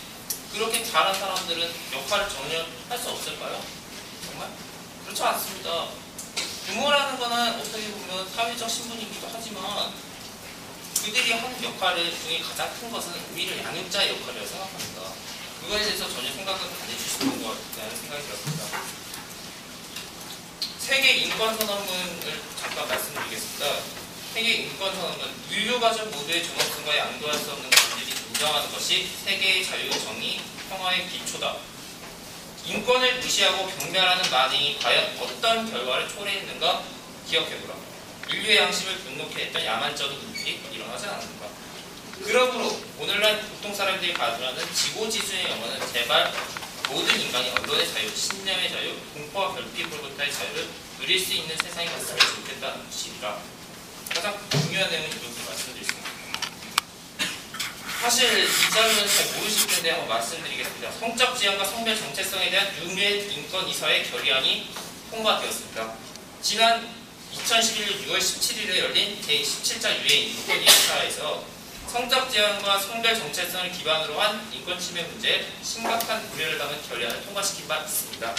그렇게 잘한 사람들은 역할을 전혀 할 수 없을까요? 정말? 그렇지 않습니다. 부모라는 거는 어떻게 보면 사회적 신분이기도 하지만 그들이 하는 역할 중에 가장 큰 것은 오히려 양육자의 역할이라고 생각합니다. 그거에 대해서 전혀 생각을 안 해주시는 것 같다는 생각이 들었습니다. 세계 인권선언문을 잠깐 말씀드리겠습니다. 세계 인권선언문, 인류가족 모두의 존엄성과 양도할 수 없는 권리를 인정하는 것이 세계의 자유, 정의, 평화의 기초다. 인권을 무시하고 경멸하는 만행이 과연 어떤 결과를 초래했는가 기억해보라. 인류의 양심을 분노케 했던 야만적인 일이 일어나지 않았는가. 그러므로 오늘날 보통 사람들이 가져가는 지고지순의 영어는 제발 모든 인간이 언론의 자유, 신념의 자유, 공포와 결핍으로부터의 자유를 누릴 수 있는 세상이 왔으면 좋겠다는 것이라. 가장 중요한 내용은 이렇게 말씀드리겠습니다. 사실 이 자료는 잘 모르실 텐데 한번 말씀드리겠습니다. 성적 지향과 성별 정체성에 대한 유엔 인권이사의 결의안이 통과되었습니다. 지난 2011년 6월 17일에 열린 제17차 유엔 인권이사에서 성적 지향과 성별 정체성을 기반으로 한 인권 침해 문제에 심각한 우려를 담은 결의안을 통과시킨 바 있습니다.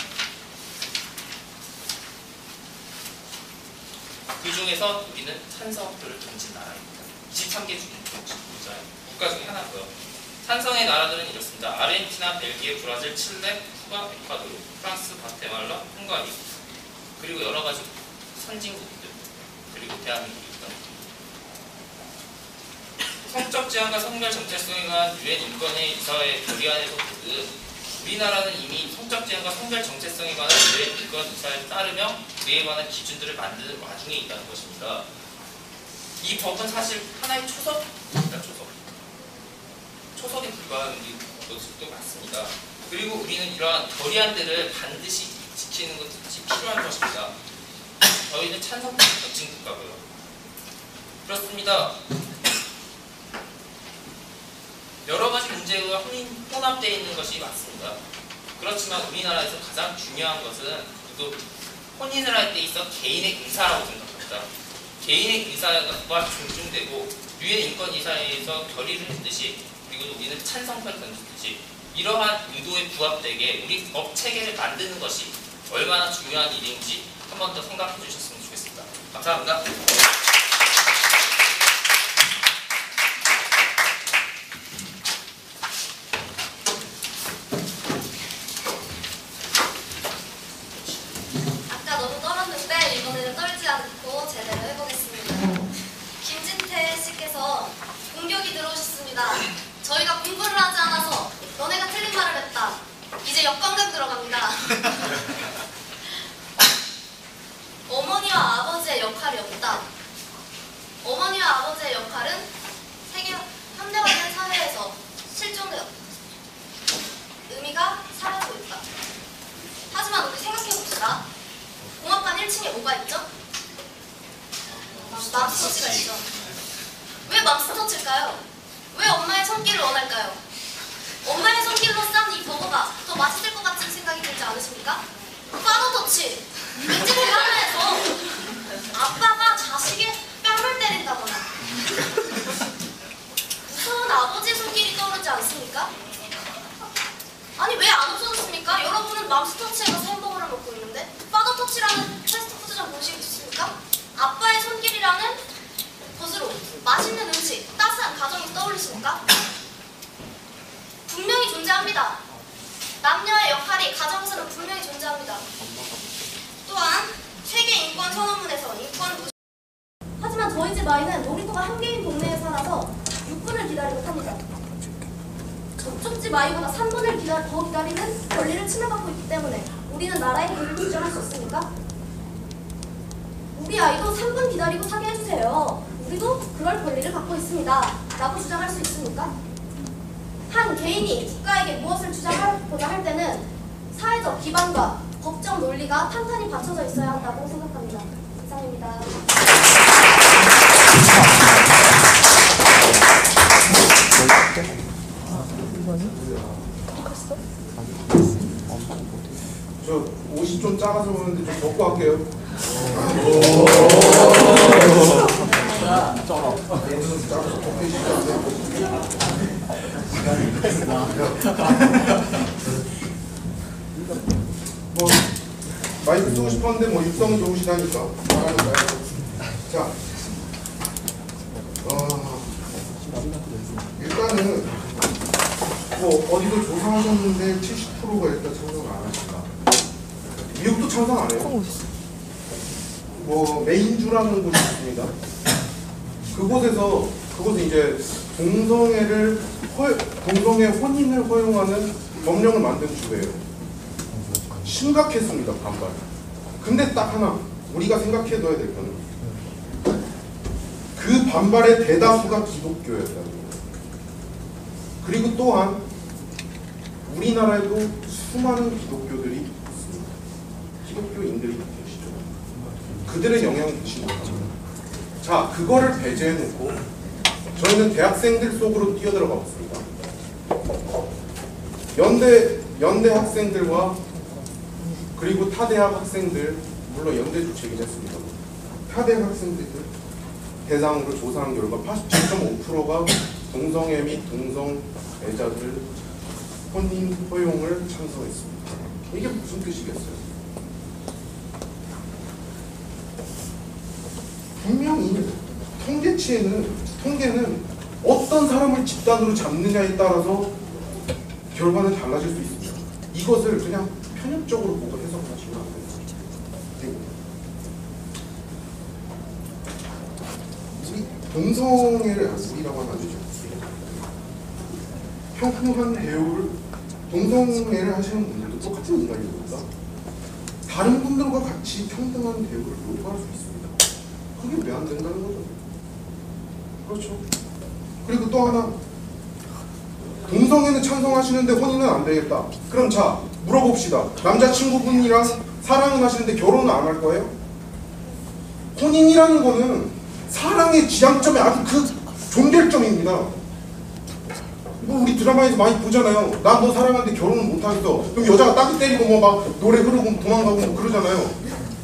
그 중에서 우리는 찬성표를 던진 나라입니다. 23개 국가 중에 하나고요. 찬성의 나라들은 이렇습니다. 아르헨티나, 벨기에, 브라질, 칠레, 쿠바, 에콰도르, 프랑스, 과테말라, 헝가리, 그리고 여러 가지 선진국들, 그리고 대한민국입니다. 성적 지향과 성별 정체성에 관한 유엔 인권의 이사회 결의안에서 보듯 우리나라는 이미 성적 지향과 성별 정체성에 관한 유엔 인권 이사에 따르며 그에 관한 기준들을 만드는 와중에 있다는 것입니다. 이 법은 사실 하나의 초석입니다. 초석에 불과한 것도 맞습니다. 그리고 우리는 이러한 결의안들을 반드시 지키는 것이 필요한 것입니다. 저희는 찬성적 정치 국가고요. 그렇습니다. 여러 가지 문제가 혼합되어 있는 것이 맞습니다. 그렇지만 우리나라에서 가장 중요한 것은 또 혼인을 할 때 있어 개인의 의사라고 생각합니다. 개인의 의사가 존중되고 유엔 인권 이사회에서 결의를 했듯이 그리고 우리는 찬성표를 던졌듯이 이러한 의도에 부합되게 우리 법 체계를 만드는 것이 얼마나 중요한 일인지 한 번 더 생각해 주셨으면 좋겠습니다. 감사합니다. 아까 너무 떨었는데 이번에는 떨지 않고 제대로 해보겠습니다. 김진태 씨께서 공격이 들어오셨습니다. 저희가 공부를 하지 않아서 너네가 틀린 말을 했다. 이제 역관광 들어갑니다. 어머니와 아버지의 역할이 없다. 어머니와 아버지의 역할은 세계 현대화된 사회에서 실종되었다. 의미가 사라지고 있다. 하지만 우리 생각해봅시다. 공학관 1층에 뭐가 있죠? 맘스터치가 있죠. 왜 맘스터치일까요? 왜 엄마의 손길을 원할까요? 엄마의 손길로 싼 이 버거가 더 맛있을 것 같은 생각이 들지 않으십니까? 파더터치! 왠지 불안해서 아빠가 자식의 뺨을 때린다거나 무서운 아버지의 손길이 떠오르지 않습니까? 아니 왜 안 없어졌습니까? 여러분은 맘스터치에 가서 햄버거를 먹고 있는데 파더터치라는 패스트푸드점 본식 있습니까? 아빠의 손길이라는 것으로 맛있는 음식, 따스한 가정이 떠올리십니까? 분명히 존재합니다. 남녀의 역할이 가정에서는 분명히 존재합니다. 또한 세계인권선언문에서 인권 무시. 하지만 저희 집 아이는 놀이터가 한 개인 동네에 살아서 6분을 기다리고 탑니다. 저쪽 집 아이보다 3분을 더 기다리는 권리를 침해받고 있기 때문에 우리는 나라의 권리를 주장할 수 없습니까? 우리 아이도 3분 기다리고 타게 해주세요. 우리도 그럴 권리를 갖고 있습니다. 라고 주장할 수 있습니까? 한 개인이 국가에게 무엇을 주장하고자 할 때는 사회적 기반과 법적 논리가 탄탄히 받쳐져 있어야 한다고 생각합니다. 이상입니다. 저 옷이 좀 작아서 그러는데 좀 벗고 할게요. 뭐 마이크 쓰고 싶었는데 뭐 육성 좋으시다니까 말하니까요. 자, 일단은 뭐 어디도 조사하셨는데 70%가 일단 찬성 안 하신다. 미국도 찬성 안 해요. 뭐 메인주라는 곳이 있습니다. 그곳은 이제 동성애 혼인을 허용하는 법령을 만든 주예요. 심각했습니다, 반발. 근데 딱 하나 우리가 생각해둬야 될 거는 그 반발의 대다수가 기독교였다는 거예요. 그리고 또한 우리나라에도 수많은 기독교들이 있습니다. 기독교인들이 계시죠. 그들의 영향이 미치는 겁니다. 자, 그거를 배제해놓고 저희는 대학생들 속으로 뛰어들어가 봤습니다. 연대 학생들과 그리고 타대학 학생들, 물론 연대도 제기했습니다. 타대학 학생들 대상으로 조사한 결과 87.5%가 동성애 및 동성애자들 혼인 허용을 찬성했습니다. 이게 무슨 뜻이겠어요? 분명히 통계는 어떤 사람을 집단으로 잡느냐에 따라서 결과는 달라질 수 있습니다. 이것을 그냥 편협적으로 보고 해석하시면 안 됩니다. 우리 동성애를 우리라고 하면 안 되죠. 평등한 대우를 동성애를 하시는 분들도 똑같은 인간입니다. 다른 분들과 같이 평등한 대우를 요구할 수 있습니다. 그게 왜 안 된다는 거죠? 그렇죠. 그리고 또 하나, 동성애는 찬성하시는데 혼인은 안 되겠다. 그럼 자, 물어봅시다. 남자친구분이랑 사랑은 하시는데 결혼은 안 할 거예요? 혼인이라는 거는 사랑의 지향점의 아주 그 종결점입니다. 이거 우리 드라마에서 많이 보잖아요. 난 너 사랑하는데 결혼을 못 하겠어. 그럼 여자가 딱지 때리고 뭐 막 노래 흐르고 도망가고 뭐 그러잖아요.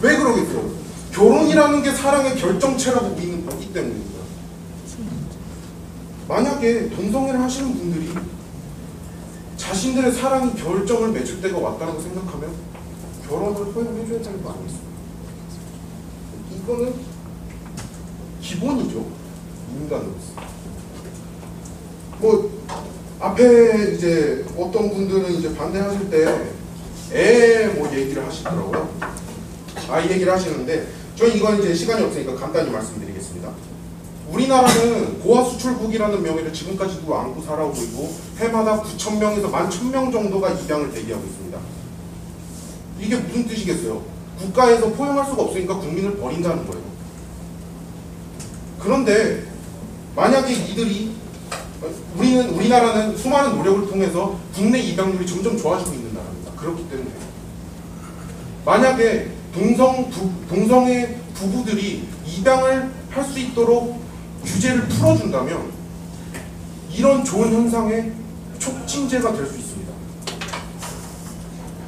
왜 그러겠어요? 결혼이라는 게 사랑의 결정체라고 믿는 거기 때문입니다. 만약에 동성애를 하시는 분들이 자신들의 사랑이 결정을 맺을 때가 왔다고 생각하면 결혼을 허용해줘야 되는 거 아니겠습니까? 이거는 기본이죠. 인간으로서. 뭐 앞에 이제 어떤 분들은 이제 반대하실 때 뭐 얘기를 하시더라고요. 아이 얘기를 하시는데 저는 이건 이제 시간이 없으니까 간단히 말씀드리겠습니다. 우리나라는 고아 수출국이라는 명예를 지금까지도 안고 살아오고 있고 해마다 9,000명에서 11,000명 정도가 입양을 대기하고 있습니다. 이게 무슨 뜻이겠어요? 국가에서 포용할 수가 없으니까 국민을 버린다는 거예요. 그런데 만약에 이들이 우리나라는 수많은 노력을 통해서 국내 입양률이 점점 좋아지고 있는 나라입니다. 그렇기 때문에 만약에 동성애 부부들이 입양을 할 수 있도록 규제를 풀어준다면 이런 좋은 현상의 촉진제가 될 수 있습니다.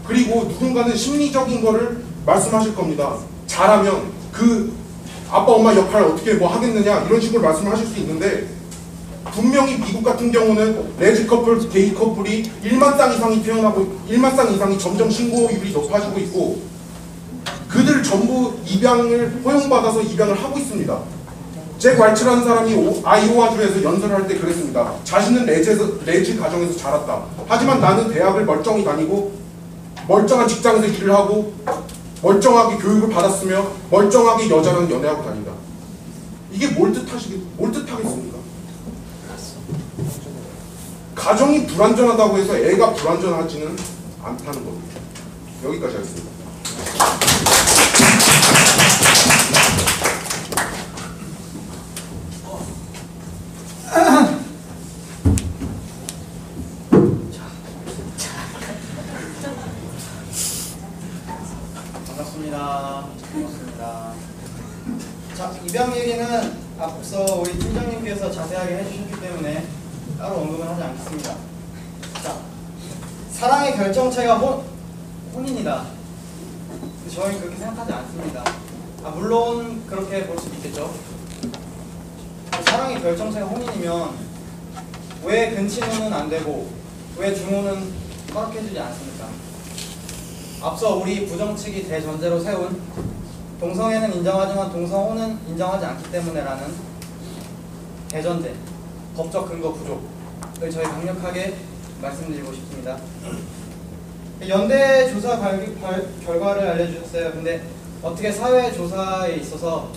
그리고 누군가는 심리적인 거를 말씀하실 겁니다. 잘하면 그 아빠 엄마 역할 어떻게 뭐 하겠느냐 이런 식으로 말씀을 하실 수 있는데 분명히 미국 같은 경우는 레즈 커플, 게이 커플이 1만 쌍 이상이 태어나고 1만 쌍 이상이 점점 신고율이 높아지고 있고 그들 전부 입양을 허용받아서 입양을 하고 있습니다. 잭 왈츠라는 사람이 아이오와주에서 연설할 때 그랬습니다. 자신은 레즈 가정에서 자랐다. 하지만 나는 대학을 멀쩡히 다니고 멀쩡한 직장에서 일을 하고 멀쩡하게 교육을 받았으며 멀쩡하게 여자랑 연애하고 다닌다. 이게 뭘 뜻하겠습니까? 가정이 불완전하다고 해서 애가 불완전하지는 않다는 겁니다. 여기까지 하겠습니다. 반갑습니다. 자, 입양 얘기는 앞서 우리 팀장님께서 자세하게 해주셨기 때문에 따로 언급은 하지 않겠습니다. 자, 사랑의 결정체가 혼인이다. 저희는 그렇게 생각하지 않습니다. 물론 그렇게 볼 수도 있겠죠. 사랑의 결정체가 혼인이면 왜 근친혼은 안 되고 왜 중혼은 허락해주지 않습니까? 앞서 우리 부정측이 대전제로 세운 동성애는 인정하지만 동성혼은 인정하지 않기 때문에라는 대전제, 법적 근거 부족을 저희 강력하게 말씀드리고 싶습니다. 연대 조사 결과를 알려주셨어요. 근데 어떻게 사회 조사에 있어서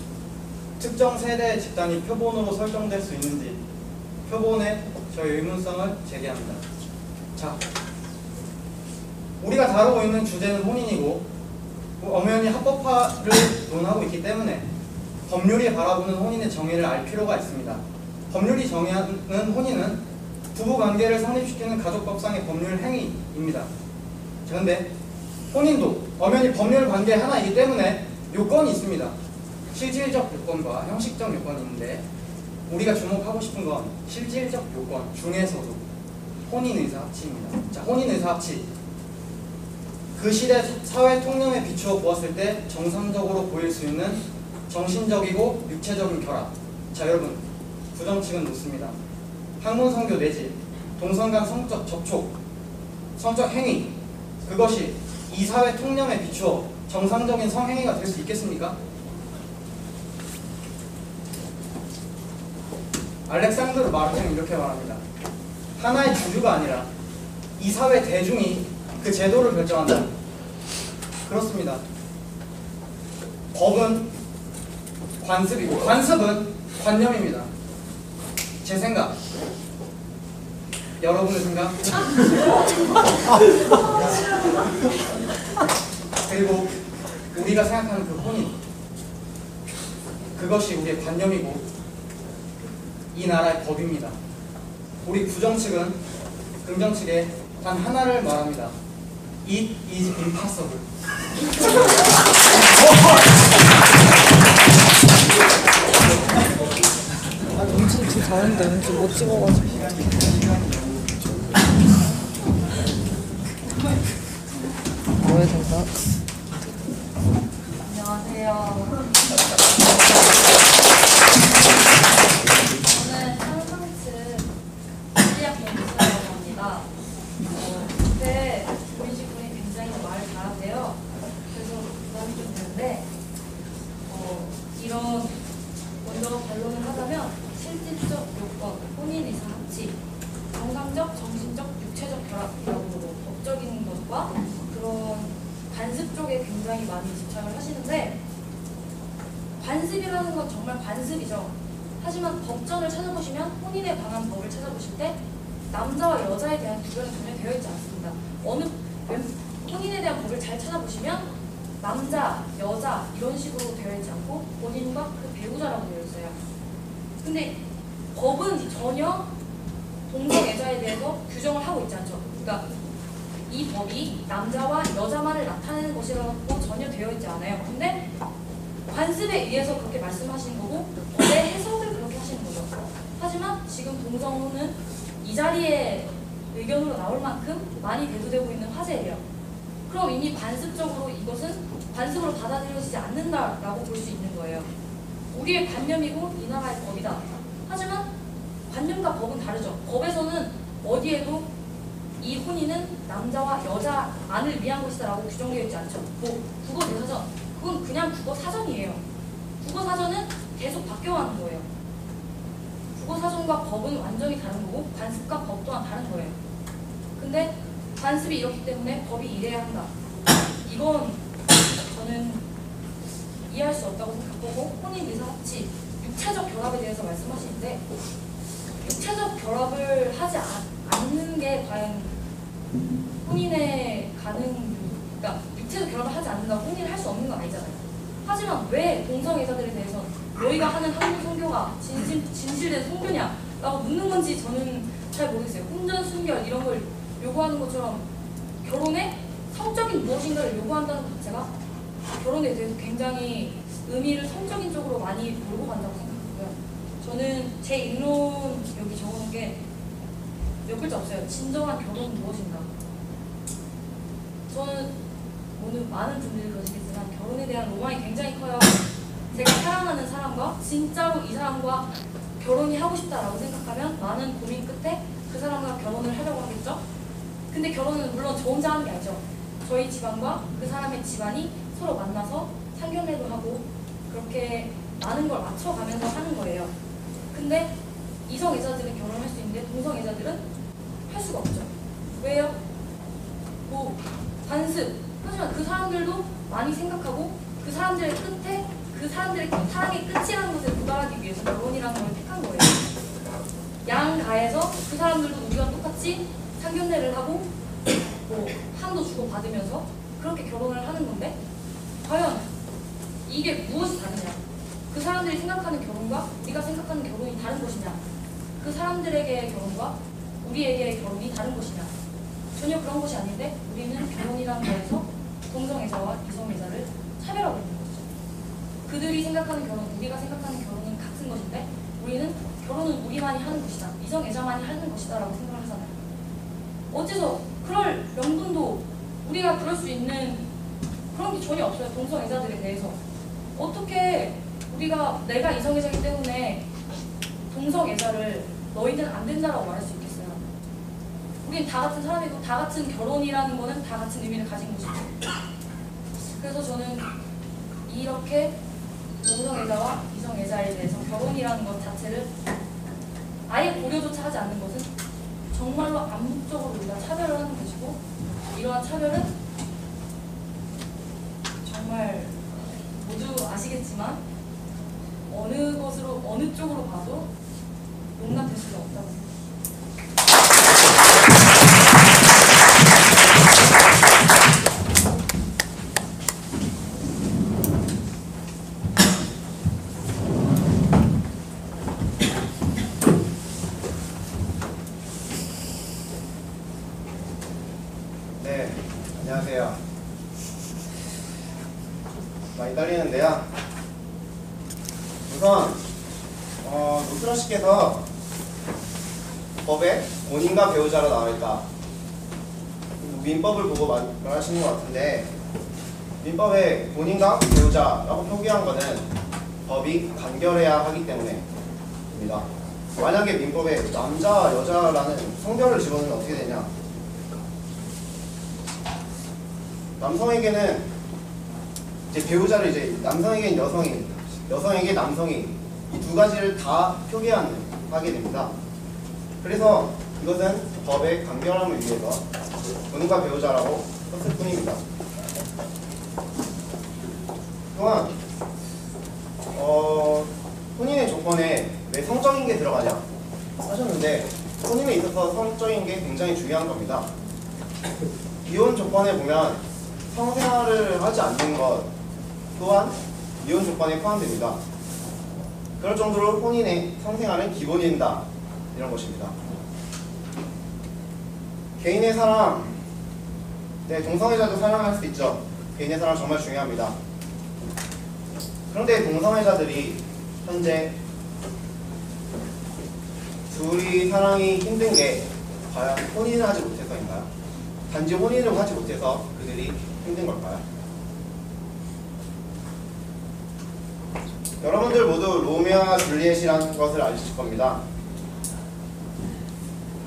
특정 세대 집단이 표본으로 설정될 수 있는지 표본에 저희 의문성을 제기합니다. 자, 우리가 다루고 있는 주제는 혼인이고 엄연히 합법화를 논하고 있기 때문에 법률이 바라보는 혼인의 정의를 알 필요가 있습니다. 법률이 정의하는 혼인은 부부관계를 성립시키는 가족법상의 법률 행위입니다. 그런데 혼인도 엄연히 법률 관계 하나이기 때문에 요건이 있습니다. 실질적 요건과 형식적 요건이 있는데 우리가 주목하고 싶은 건 실질적 요건 중에서도 혼인의사합치입니다. 자, 혼인의사합치. 그 시대 사회 통념에 비추어 보았을 때 정상적으로 보일 수 있는 정신적이고 육체적인 결합. 자, 여러분, 부정측은 묻습니다. 학문성교 내지 동성 간 성적 접촉, 성적 행위, 그것이 이 사회 통념에 비추어 정상적인 성행위가 될 수 있겠습니까? 알렉산드르 마르탱은 이렇게 말합니다. 하나의 주류가 아니라 이 사회 대중이 그 제도를 결정한다. 그렇습니다. 법은 관습이고 관습은 관념입니다. 제 생각, 여러분의 생각, 그리고 우리가 생각하는 그 혼인, 그것이 우리의 관념이고 이 나라의 법입니다. 우리 부정측은 긍정측에 단 하나를 말합니다. It is impossible. 아, 눈치 잘하는데 왠지 못 찍어가지고. 먼저 반론을 하자면 실질적 요건, 혼인이사 합치, 정상적, 정신적, 육체적 결합이라고 법적인 것과 그런 관습 쪽에 굉장히 많이 집착을 하시는데 관습이라는 건 정말 관습이죠. 하지만 법전을 찾아보시면 혼인에 관한 법을 찾아보실 때 남자와 여자에 대한 구별은 전혀 되어 있지 않습니다. 혼인에 대한 법을 잘 찾아보시면 남자, 여자 이런 식으로 되어 있지 않고 본인과 그 배우자라고 되어 있어요. 근데 법은 전혀 동성애자에 대해서 규정을 하고 있지 않죠. 그러니까 이 법이 남자와 여자만을 나타내는 것이라고 전혀 되어 있지 않아요. 근데 관습에 의해서 그렇게 말씀하시는 거고 법의 해석을 그렇게 하시는 거죠. 하지만 지금 동성혼은 이 자리에 의견으로 나올 만큼 많이 대두되고 있는 화제예요. 그럼 이미 관습적으로 이것은 관습으로 받아들여지지 않는다라고 볼 수 있는 거예요. 우리의 관념이고 이 나라의 법이다. 하지만 관념과 법은 다르죠. 법에서는 어디에도 이 혼인은 남자와 여자만을 위한 것이다라고 규정되어 있지 않죠. 뭐 국어대사전, 그건 그냥 국어사전이에요. 국어사전은 계속 바뀌어가는 거예요. 국어사전과 법은 완전히 다른 거고 관습과 법 또한 다른 거예요. 근데 관습이 이렇기 때문에 법이 이래야 한다. 이건 저는 이해할 수 없다고 생각하고 혼인, 이사, 합치, 육체적 결합에 대해서 말씀하시는데 육체적 결합을 하지 않는 게 과연 혼인에 그러니까 육체적 결합을 하지 않는다고 혼인을 할 수 없는 건 아니잖아요. 하지만 왜 동성애자들에 대해서 너희가 하는 한국 선교가 진실된 선교냐 라고 묻는 건지 저는 잘 모르겠어요. 혼전, 순결 이런 걸 요구하는 것처럼 결혼에 성적인 무엇인가를 요구한다는 것 자체가 결혼에 대해서 굉장히 의미를 성적인 쪽으로 많이 몰고 간다고 생각하고요. 저는 제 입론 여기 적어놓은 게 몇 글자 없어요. 진정한 결혼은 무엇인가. 저는 오늘 많은 분들이 그러시겠지만 결혼에 대한 로망이 굉장히 커요. 제가 사랑하는 사람과 진짜로 이 사람과 결혼이 하고 싶다라고 생각하면 많은 고민 끝에 그 사람과 결혼을 하려고 하겠죠. 근데 결혼은 물론 저 혼자 하는 게 아니죠. 저희 집안과 그 사람의 집안이 서로 만나서 상견례도 하고 그렇게 많은 걸 맞춰가면서 하는 거예요. 근데 이성애자들은 결혼할 수 있는데 동성애자들은 할 수가 없죠. 왜요? 뭐 관습. 하지만 그 사람들도 많이 생각하고 그 사람들의 끝에 그 사람들의 사랑의 끝이라는 것에 도달하기 위해서 결혼이라는 걸 택한 거예요. 양가에서 그 사람들도 우리가 똑같이 상견례를 하고 뭐 한도 주고 받으면서 그렇게 결혼을 하는 건데 과연 이게 무엇이 다르냐? 그 사람들이 생각하는 결혼과 우리가 생각하는 결혼이 다른 것이냐? 그 사람들에게의 결혼과 우리에게의 결혼이 다른 것이냐? 전혀 그런 것이 아닌데 우리는 결혼이라는 거에서 동성애자와 이성애자를 차별하고 있는 것이죠. 그들이 생각하는 결혼, 우리가 생각하는 결혼은 같은 것인데 우리는 결혼은 우리만이 하는 것이다. 이성애자만이 하는 것이다 라고 생각을 하잖아요. 어째서 그럴 명분도 우리가 그럴 수 있는 그런 게 전혀 없어요. 동성애자들에 대해서. 어떻게 우리가 내가 이성애자이기 때문에 동성애자를 너희들은 안 된다라고 말할 수 있겠어요. 우리는 다 같은 사람이고 다 같은 결혼이라는 거는 다 같은 의미를 가진 것이죠. 그래서 저는 이렇게 동성애자와 이성애자에 대해서 결혼이라는 것 자체를 아예 고려조차 하지 않는 것은 정말로 암묵적으로 우리가 차별을 하는 것이고 이러한 차별은 정말 모두 아시겠지만 어느 것으로 어느 쪽으로 봐도 용납될 수가 없다고 생각합니다. 네, 안녕하세요. 많이 떨리는데요. 우선 노트라 씨께서 법에 본인과 배우자로 나와있다. 민법을 보고 말하시는 것 같은데 민법에 본인과 배우자라고 표기한 거는 법이 간결해야 하기 때문에입니다. 만약에 민법에 남자, 여자라는 성별을 집어넣으면 어떻게 되냐? 남성에게는 이제 배우자를 이제 남성에게는 여성이, 여성에게 남성이 이 두 가지를 다 표기하게 됩니다. 그래서 이것은 법의 간결함을 위해서 본인과 배우자라고 썼을 뿐입니다. 또한 혼인의 조건에 왜 성적인 게 들어가냐 하셨는데 혼인에 있어서 성적인 게 굉장히 중요한 겁니다. 이혼 조건에 보면 성생활을 하지 않는 것 또한 이혼 조건에 포함됩니다. 그럴 정도로 혼인의 성생활은 기본이 된다 이런 것입니다. 개인의 사랑, 네, 동성애자도 사랑할 수 있죠. 개인의 사랑 정말 중요합니다. 그런데 동성애자들이 현재 둘이 사랑이 힘든 게 과연 혼인을 하지 못해서인가요? 단지 혼인을 하지 못해서 그들이 힘든 걸까요? 여러분들 모두 로미오와 줄리엣이라는 것을 아실 겁니다.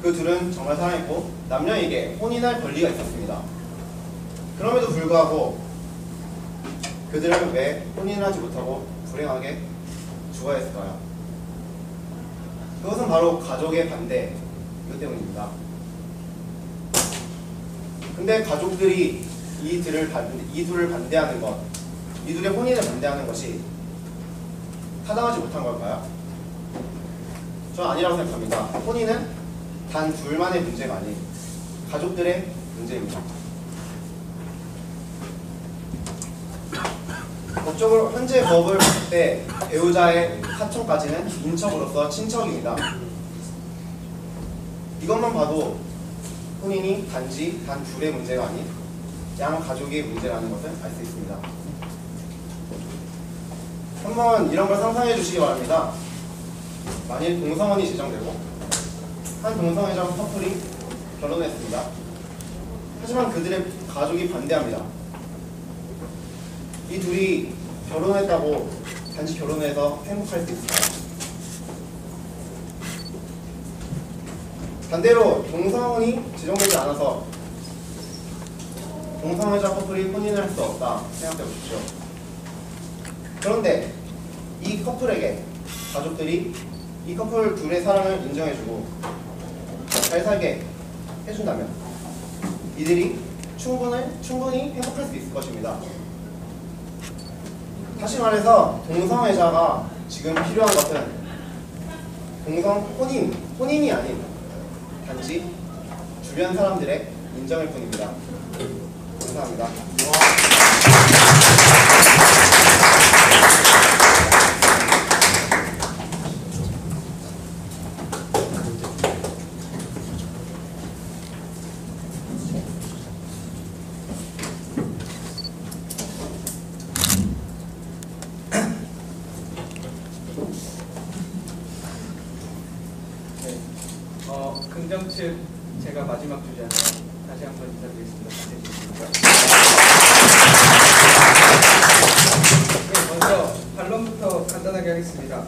그 둘은 정말 사랑했고 남녀에게 혼인할 권리가 있었습니다. 그럼에도 불구하고 그들은 왜 혼인을 하지 못하고 불행하게 죽어야 했을까요? 그것은 바로 가족의 반대 이것 때문입니다. 근데 가족들이 이 둘을 반대하는 것, 이 둘의 혼인을 반대하는 것이 타당하지 못한 걸까요? 저는 아니라고 생각합니다. 혼인은 단 둘만의 문제가 아닌 가족들의 문제입니다. 법적으로 현재 법을 봤을 때 배우자의 사촌까지는 인척으로서 친척입니다. 이것만 봐도 혼인이 단지 단 둘의 문제가 아닌 양 가족의 문제라는 것을 알 수 있습니다. 한번 이런 걸 상상해 주시기 바랍니다. 만일 동성혼이 제정되고 한 동성애자 커플이 결혼했습니다. 하지만 그들의 가족이 반대합니다. 이 둘이 결혼했다고 단지 결혼해서 행복할 수 있을까요? 반대로 동성혼이 제정되지 않아서 동성애자 커플이 혼인을 할 수 없다 생각해 보십시오. 그런데 이 커플에게 가족들이 이 커플 둘의 사랑을 인정해주고 잘 살게 해준다면 이들이 충분히 행복할 수 있을 것입니다. 다시 말해서 동성애자가 지금 필요한 것은 혼인이 아닌 단지 주변 사람들의 인정일 뿐입니다. 감사합니다. 긍정 측 제가 마지막 주제로 다시 한번 인사드리겠습니다. 네, 먼저 반론부터 간단하게 하겠습니다.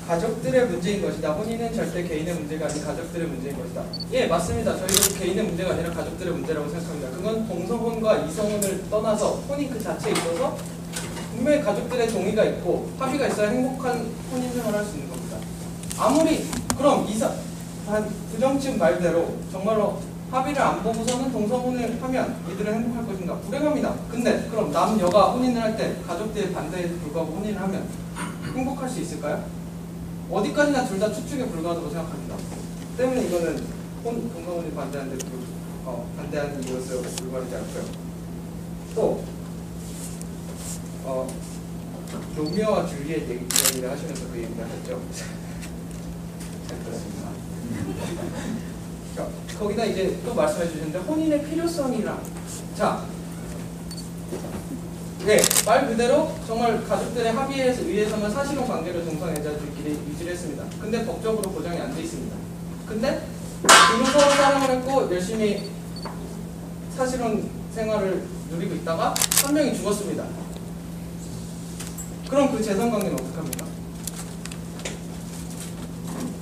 가족들의 문제인 것이다. 혼인은 절대 개인의 문제가 아닌 가족들의 문제인 것이다. 예, 맞습니다. 저희도 개인의 문제가 아니라 가족들의 문제라고 생각합니다. 그건 동성혼과 이성혼을 떠나서 혼인 그 자체에 있어서 분명히 가족들의 동의가 있고 합의가 있어야 행복한 혼인 생활을 할 수 있는 겁니다. 아무리 그럼 한 부정측 말대로 정말로 합의를 안 보고서는 동성혼을 하면 이들은 행복할 것인가? 불행합니다. 근데 그럼 남녀가 혼인을 할 때 가족들의 반대에 불구하고 혼인을 하면 행복할 수 있을까요? 어디까지나 둘 다 추측에 불과하다고 생각합니다. 때문에 이거는 동성혼이 반대하는 이유로서 불과하지 않고요. 또 로미오와 줄리엣 얘기를 하시면서 그 얘기를 하셨죠. 잘 들었습니다. 거기다 이제 또 말씀해 주셨는데 혼인의 필요성이랑 네, 말 그대로 정말 가족들의 합의에 의해서만 사실혼 관계를 동성애자들끼리 유지를 했습니다. 근데 법적으로 보장이 안 돼 있습니다. 근데 둘은 서로 사랑을 했고 열심히 사실혼 생활을 누리고 있다가 한 명이 죽었습니다. 그럼 그 재산 관계는 어떡합니까?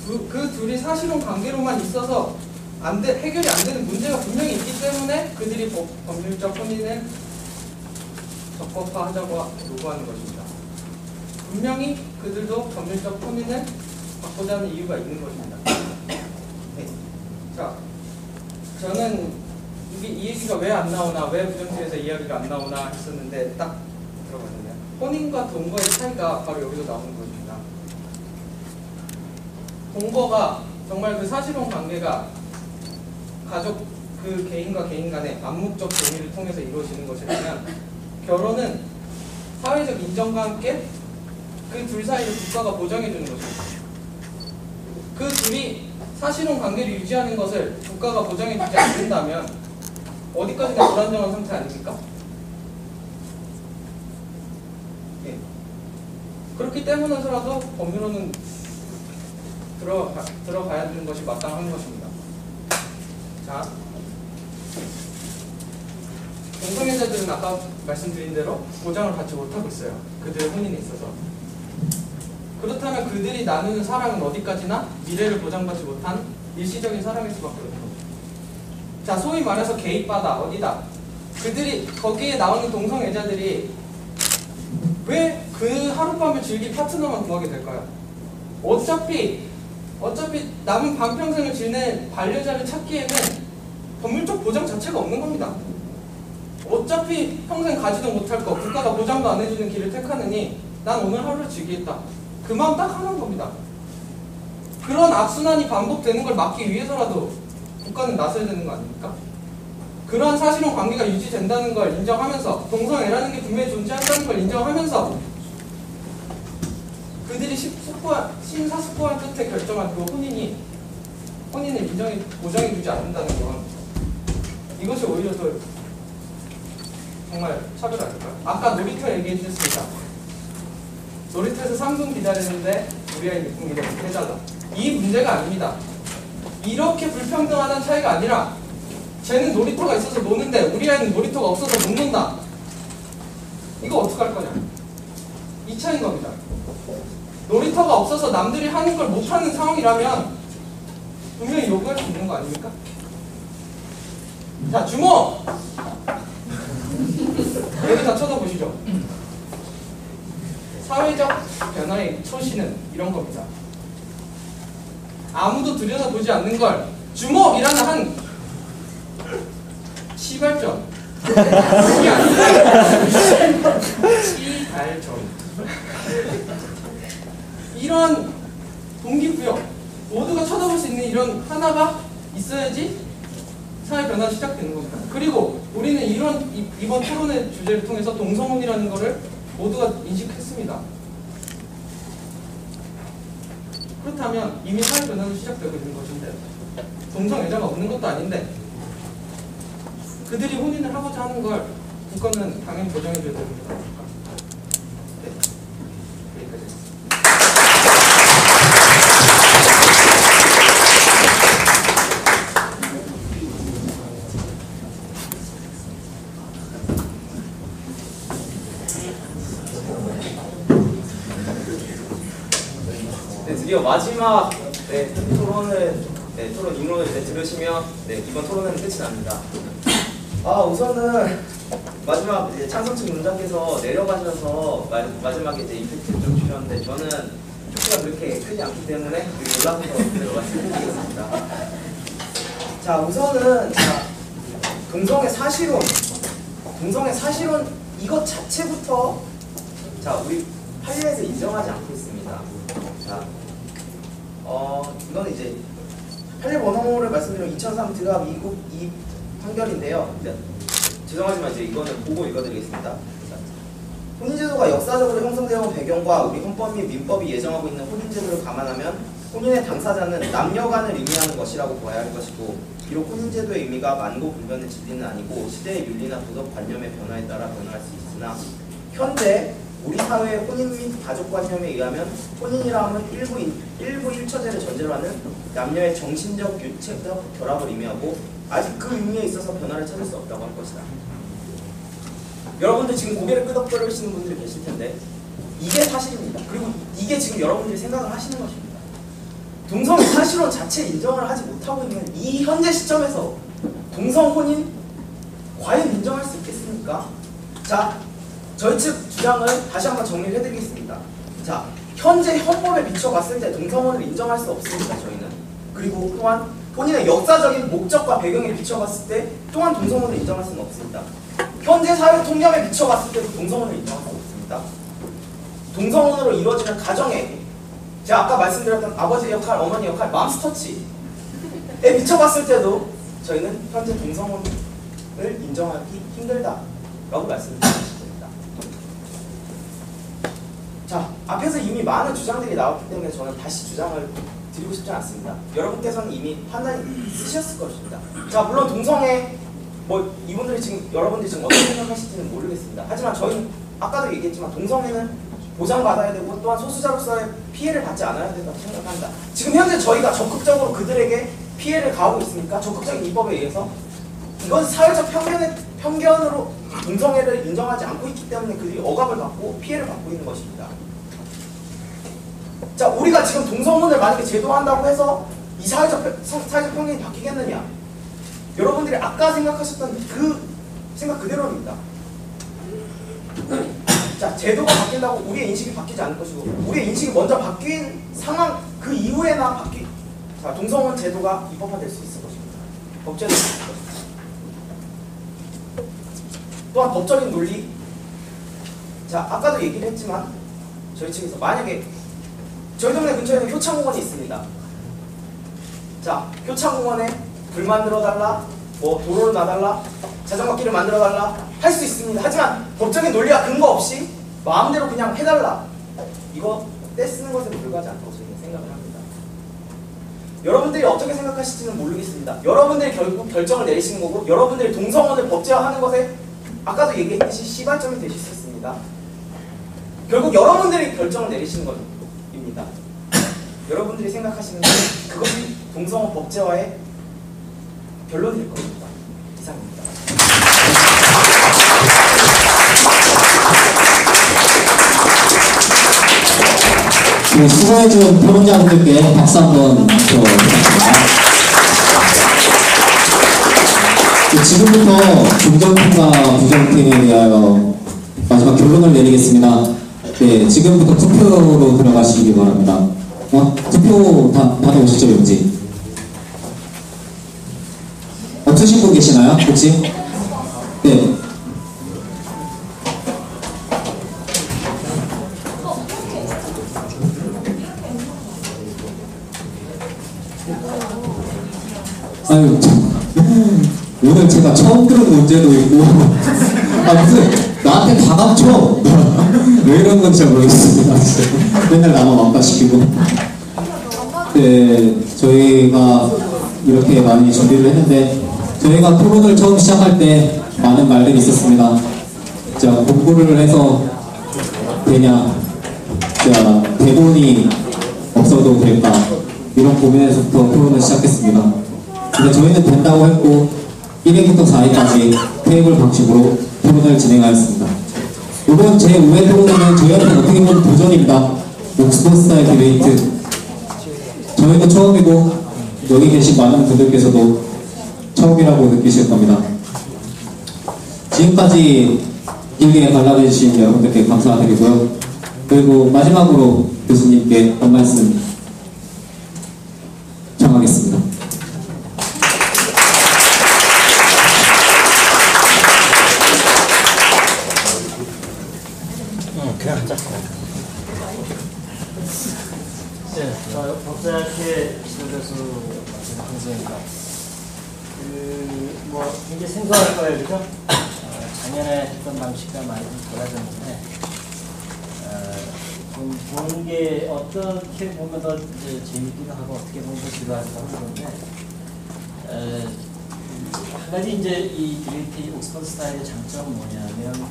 그 둘이 사실혼 관계로만 있어서 해결이 안 되는 문제가 분명히 있기 때문에 그들이 법률적 혼인을 적법화하자고 요구하는 것입니다. 분명히 그들도 법률적 혼인을 받고자 하는 이유가 있는 것입니다. 네. 자, 저는 이 얘기가 왜 안 나오나, 왜 부정치에서 이야기가 안 나오나 했었는데 딱 들어봤는데요. 혼인과 동거의 차이가 바로 여기서 나오는 것입니다. 동거가 정말 그 사실혼 관계가 가족 그 개인과 개인 간의 암묵적 동의를 통해서 이루어지는 것이라면, 결혼은 사회적 인정과 함께 그 둘 사이를 국가가 보장해 주는 것입니다. 그 둘이 사실혼 관계를 유지하는 것을 국가가 보장해 주지 않는다면 어디까지나 불안정한 상태 아닙니까? 예. 그렇기 때문에서라도 법률로는 들어가야 되는 것이 마땅한 것입니다. 자, 동성애자들은 아까 말씀드린 대로 보장을 받지 못하고 있어요. 그들의 혼인에 있어서. 그렇다면 그들이 나누는 사랑은 어디까지나 미래를 보장받지 못한 일시적인 사랑일 수밖에 없는 거죠. 자, 소위 말해서 게이바다, 어디다. 그들이, 거기에 나오는 동성애자들이 왜 그 하룻밤을 즐길 파트너만 구하게 될까요? 어차피 남은 반평생을 지낼 반려자를 찾기에는 법률적 보장 자체가 없는 겁니다. 어차피 평생 가지도 못할 거, 국가가 보장도 안 해주는 길을 택하느니 난 오늘 하루를 즐기겠다. 그 마음 딱 하는 겁니다. 그런 악순환이 반복되는 걸 막기 위해서라도 국가는 나서야 되는 거 아닙니까? 그러한 사실혼 관계가 유지된다는 걸 인정하면서, 동성애라는 게 분명히 존재한다는 걸 인정하면서, 그들이 심사숙고한 끝에 결정한 그 혼인을 보장해주지 않는다는 건, 이것이 오히려 더 정말 차별 아닐까요? 아까 놀이터 얘기해 주셨습니다. 놀이터에서 3분 기다리는데 우리 아이 6분 기다리는데 해달라. 이 문제가 아닙니다. 이렇게 불평등하다는 차이가 아니라, 쟤는 놀이터가 있어서 노는데 우리 아이는 놀이터가 없어서 못 논다. 이거 어떡할 거냐? 이 차이인 겁니다. 놀이터가 없어서 남들이 하는 걸 못하는 상황이라면 분명히 요구할 수 있는 거 아닙니까? 자, 주목! 여기 다 쳐다보시죠. 사회적 변화의 초시는 이런 겁니다. 아무도 들여다보지 않는 걸 주목이라는 한 시발점, 그게 아니라 시발점, 이런 동기부여, 모두가 쳐다볼 수 있는 이런 하나가 있어야지 사회 변화가 시작되는 겁니다. 그리고 우리는 이번 토론의 주제를 통해서 동성혼이라는 것을 모두가 인식했습니다. 그렇다면 이미 사회 변화는 시작되고 있는 것인데, 동성애자가 없는 것도 아닌데 그들이 혼인을 하고자 하는 걸 국가는 당연히 보장해줘야 되는 거 아닙니까? 네, 여기까지. 네, 드디어 마지막 토론 인론을 들으시면 이번 토론은 끝이 납니다. 우선은 마지막 찬성 측 문장께서 내려가셔서 마지막에 임팩트를 좀 주셨는데, 저는 효과가 그렇게 크지 않기 때문에 올라가서 그대로 말씀드리겠습니다. 자, 우선은 동성애 사실혼 이것 자체부터 우리 판례에서 인정하지 않고 있습니다. 자, 이거는 이제 판례 번호를 말씀드리면 2003 드랍 2 판결인데요. 죄송하지만 이제 이거는 보고 읽어드리겠습니다. 혼인제도가 역사적으로 형성되어 온 배경과 우리 헌법 및 민법이 예정하고 있는 혼인제도를 감안하면 혼인의 당사자는 남녀간을 의미하는 것이라고 보아야 할 것이고, 비록 혼인제도의 의미가 만고불변의 진리는 아니고 시대의 윤리나 도덕관념의 변화에 따라 변화할 수 있으나, 현재 우리 사회의 혼인 및 가족관념에 의하면 혼인이라 하면 일부 일처제를 전제로 하는 남녀의 정신적, 유체적 결합을 의미하고, 아직 그 의미에 있어서 변화를 찾을 수 없다고 할 것이다. 여러분들 지금 고개를 끄덕거리시는 분들이 계실 텐데, 이게 사실입니다. 그리고 이게 지금 여러분들이 생각을 하시는 것입니다. 동성 사실혼 자체 인정을 하지 못하고 있는 이 현재 시점에서 동성 혼인 과연 인정할 수 있겠습니까? 자, 저희 측 주장을 다시 한번 정리를 해드리겠습니다. 자, 현재 헌법에 비춰봤을 때 동성혼을 인정할 수 없습니다. 저희는. 그리고 또한 본인의 역사적인 목적과 배경에 비춰봤을 때 또한 동성혼을 인정할 수는 없습니다. 현재 사회 통념에 비춰봤을 때도 동성혼을 인정할 수 없습니다. 동성혼으로 이루어지는 가정에 제가 아까 말씀드렸던 아버지 역할, 어머니 역할, 맘스터치에 비춰봤을 때도 저희는 현재 동성혼을 인정하기 힘들다라고 말씀을 드립니다. 자, 앞에서 이미 많은 주장들이 나왔기 때문에 저는 다시 주장을 드리고 싶지 않습니다. 여러분께서는 이미 판단이 쓰셨을 것입니다. 자, 물론 동성애 여러분들이 지금 어떻게 생각하실지는 모르겠습니다. 하지만 저희는 아까도 얘기했지만 동성애는 보장받아야 되고 또한 소수자로서의 피해를 받지 않아야 된다고 생각합니다. 지금 현재 저희가 적극적으로 그들에게 피해를 가하고 있으니까 적극적인 입법에 의해서 이건 사회적 편견으로 동성애를 인정하지 않고 있기 때문에 그들이 억압을 받고 피해를 받고 있는 것입니다. 자, 우리가 지금 동성혼을 만약에 제도한다고 해서 이 사회적 편견이 바뀌겠느냐? 여러분들이 아까 생각하셨던 그 생각 그대로입니다. 자, 제도가 바뀐다고 우리의 인식이 바뀌지 않을 것이고 우리의 인식이 먼저 바뀐 상황 그 이후에나 자, 동성혼 제도가 입법화될 수 있을 것입니다. 법제도 있을 것입니다. 또한 법적인 논리. 자, 아까도 얘기를 했지만 저희 측에서 만약에 저희 동네 근처에는 효창공원이 있습니다. 자, 효창공원에 불 만들어달라, 도로를 놔달라, 자전거길을 만들어달라 할 수 있습니다. 하지만 법적인 논리와 근거 없이 마음대로 그냥 해달라, 이거 떼쓰는 것에 불과하지 않다고 저희는 생각을 합니다. 여러분들이 어떻게 생각하실지는 모르겠습니다. 여러분들이 결국 결정을 내리시는 거고 여러분들이 동성혼을 법제화하는 것에 아까도 얘기했듯이 시발점이 되실 수 있습니다. 결국 여러분들이 결정을 내리시는 겁니다. 여러분들이 생각하시는 게 그것이 동성혼 법제화의 결론일 겁니다. 이상입니다. 수고해준 토론자분들께 박수 한번 부탁드립니다. 지금부터 긍정팀과 부정팀에 대하여 마지막 결론을 내리겠습니다. 네, 지금부터 투표로 들어가시기 바랍니다. 투표 받아오시죠, 용지. 없으신 분 계시나요, 혹시? 네. 아유, 오늘 제가 처음 들은 문제도 있고, 무슨 나한테 다 감춰. 왜 이런 건지 잘 모르겠습니다. 맨날 나만 왕따시키고. 네, 저희가 이렇게 많이 준비를 했는데, 저희가 토론을 처음 시작할 때 많은 말들이 있었습니다. 자, 공부를 해서 되냐, 자, 대본이 없어도 될까, 이런 고민에서부터 토론을 시작했습니다. 근데 저희는 된다고 했고 1회부터 4회까지 테이블 방식으로 토론을 진행하였습니다. 이번 제5회 토론은 저희한테는 어떻게 보면 도전입니다. 옥스퍼드 스타일 디베이트. 저희도 처음이고 여기 계신 많은 분들께서도 처음이라고 느끼실 겁니다. 지금까지 길게 관람해주신 여러분들께 감사드리고요. 그리고 마지막으로 교수님께 한 말씀 청하겠습니다. 그냥 앉아. 네, 법사학회 지도교수 황승입니다. 굉장히 생소할 거예요, 그죠? 작년에 했던 방식과 많이 좀 달라졌는데, 보는 게 어떻게 보면 더 재밌기도 하고, 어떻게 보면 더 지루하기도 하는데, 한 가지 이제 이 디베이트 옥스퍼드 스타일의 장점은 뭐냐면,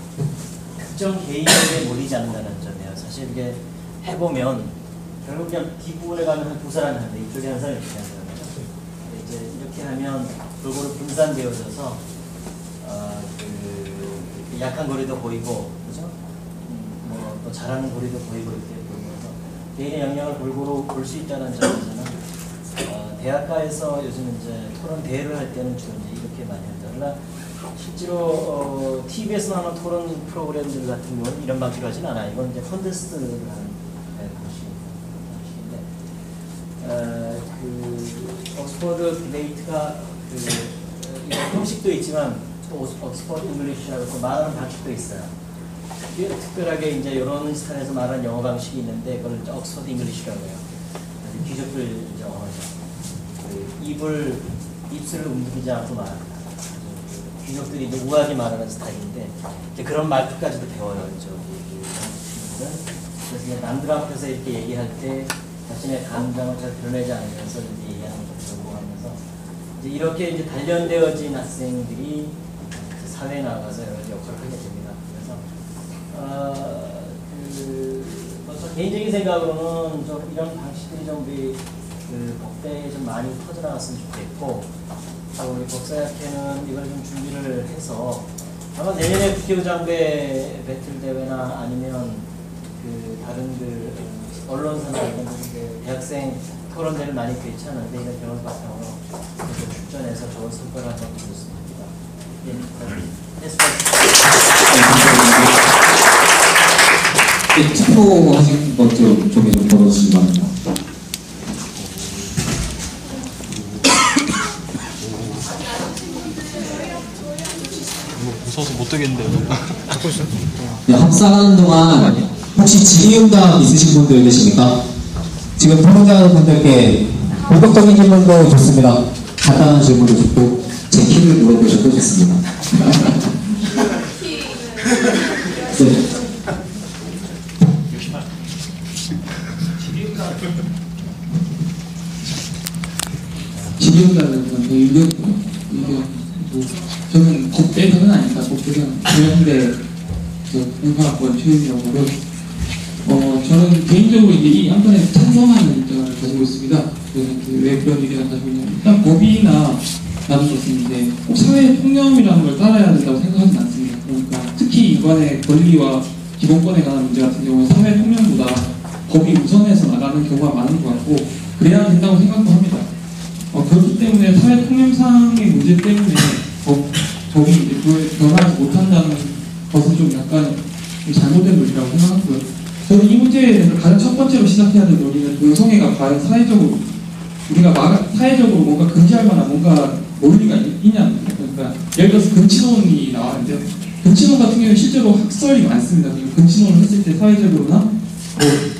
특정 개인에게 몰리지 않는다는 점이에요. 사실 이게 해보면 결국 그냥 뒷부분에 가면 한 두 사람이 하는데 이쪽에 한 사람이 이렇게 하는 거예요. 이제 이렇게 하면 골고루 분산되어져서 그 약한 고리도 보이고, 그죠? 또 잘하는 고리도 보이고 이렇게 보면서 개인의 역량을 골고루 볼 수 있다는 점에서는 대학가에서 요즘 이제 토론 대회를 할 때는 주로 이제 이렇게 많이 합니다. 그러나 TV에서 나오는 토론 프로그램들 같은 경우는 이런 방식으로 하진 않아요. 이건 이제 컨테스트를 하는 옥스퍼드 디베이트가 이런 형식도 있지만 또 옥스퍼드 잉글리시라고 또 말하는 방식도 있어요. 특별하게 이제 이런 스타일에서 말하는 영어 방식이 있는데 그걸 옥스퍼드 잉글리시라고 해요. 귀족들 이제 언어죠. 입술을 움직이지 않고 말합니다. 귀족들이 이제 우아하게 말하는 스타일인데 이제 그런 말투까지도 배워요. 친구들은. 그래서 이제 남들 앞에서 이렇게 얘기할 때 자신의 감정을 잘 드러내지 않으면서 이제 얘기하는 것을 연구하면서 이제 이렇게 이제 단련되어진 학생들이 사회에 나가서 여러 가지 역할을 하게 됩니다. 그래서 개인적인 생각으로는 좀 이런 방식들이 좀 우리 법대에 좀 많이 퍼져나갔으면 좋겠고, 또 우리 법사학회는 이걸 좀 준비를 해서 아마 내년에 국회의장배 배틀 대회나 아니면 다른 언론사나 이런 대학생 토론대를 많이 개최하는데 이런 경험 바탕으로 출전해서 좋은 성과를 한번 보겠습니다. 네, 투표하신 것 쪽에 좀 걸어주시기 바랍니다. 무서워서 못 되겠는데요. 네, 합사하는 동안 혹시 질의응답 있으신 분들 계십니까? 지금 토론자분들께 본격적인 질문도 좋습니다. 간단한 질문도 좋고 제 키를 물어보셔도 좋습니다. 네. 질의응답은 건데 저는 법대는 아니까 법대는 교양대 공사학번 최윤이라고 하고요. 저는 개인적으로 이제 이 안건에 찬성하는 입장을 가지고 있습니다. 왜 그런 의견을 가지고 있냐면 일단 법이나 나도 좋습니다. 꼭 사회 통념이라는 걸 따라야 된다고 생각하지는 않습니다. 그러니까 특히 인간의 권리와 기본권에 관한 문제 같은 경우는 사회 통념보다 법이 우선해서 나가는 경우가 많은 것 같고 그래야 된다고 생각도 합니다. 그렇기 때문에 사회 통념상의 문제 때문에 법이 이제 변화하지 못한다는 것은 좀 약간 잘못된 논리라고 생각하고요. 저는 이 문제에 대해서 가장 첫 번째로 시작해야 될 논리는 동성애가 과연 사회적으로 뭔가 금지할 만한 뭔가 논리가 있냐. 그러니까 예를 들어서 금치론이 나왔는데 금치론 같은 경우는 실제로 학설이 많습니다. 금치론을 했을 때 사회적으로나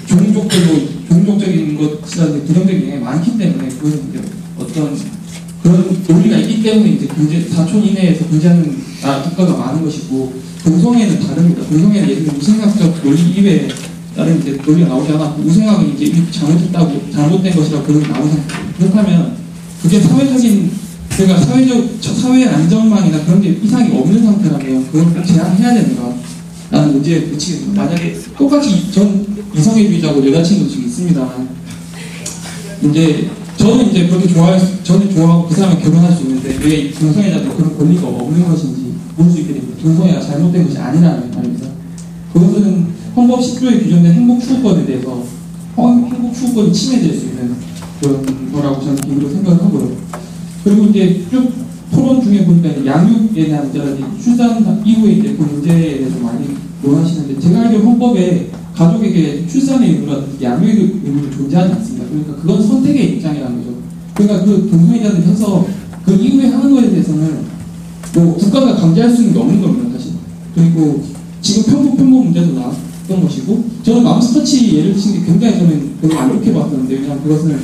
종족적인 것이라든지 부정적인 영향이 많기 때문에 그것은 이제 어떤 그런 논리가 있기 때문에 이제 금지 4촌 이내에서 금지하는 국가가 많은 것이고 동성애는 다릅니다. 동성애는 예를 들면 우생학적 논리 이외에 다른 이제 논리가 나오지 않았고 우생학은 이제 잘못된 것이라고 그런 나오는 상태예요. 그렇다면 그게 그러니까 사회 안전망이나 그런 게 이상이 없는 상태라면 그걸 꼭 제한해야 되는가라는 문제에 부딪히겠습니다. 만약에 똑같이 전 이성애주의자고 여자친구 중에 있습니다만 저는 이제 그렇게 저는 좋아하고 그 사람을 결혼할 수 있는데 왜 동성애자들 그런 권리가 없는 것인지 볼 수 있게 됩니다. 동성애가 잘못된 것이 아니라는 말입니다. 그것은 헌법 10조에 규정된 행복추구권에 대해서 행복추구권이 침해될 수 있는 그런 거라고 저는 기본적으로 생각을 하고요. 그리고 이제 쭉 토론 중에 보니까 양육에 대한 문제라든지 출산 이후에 이제 그 문제에 대해서 많이 논하시는데 제가 알기로 헌법에 가족에게 출산의 의무라든지 양육의 의무는 존재하지 않습니다. 그러니까 그건 선택의 입장이라는 거죠. 그러니까 그 동성애자들 해서 그 이후에 하는 거에 대해서는 국가가 강제할 수 있는 게 없는 겁니다, 사실. 그리고 지금 편복 문제도 나왔던 것이고 저는 맘스터치 예를 드신 게 굉장히 저는 별로 안 좋게 봤었는데 왜냐하면 그것은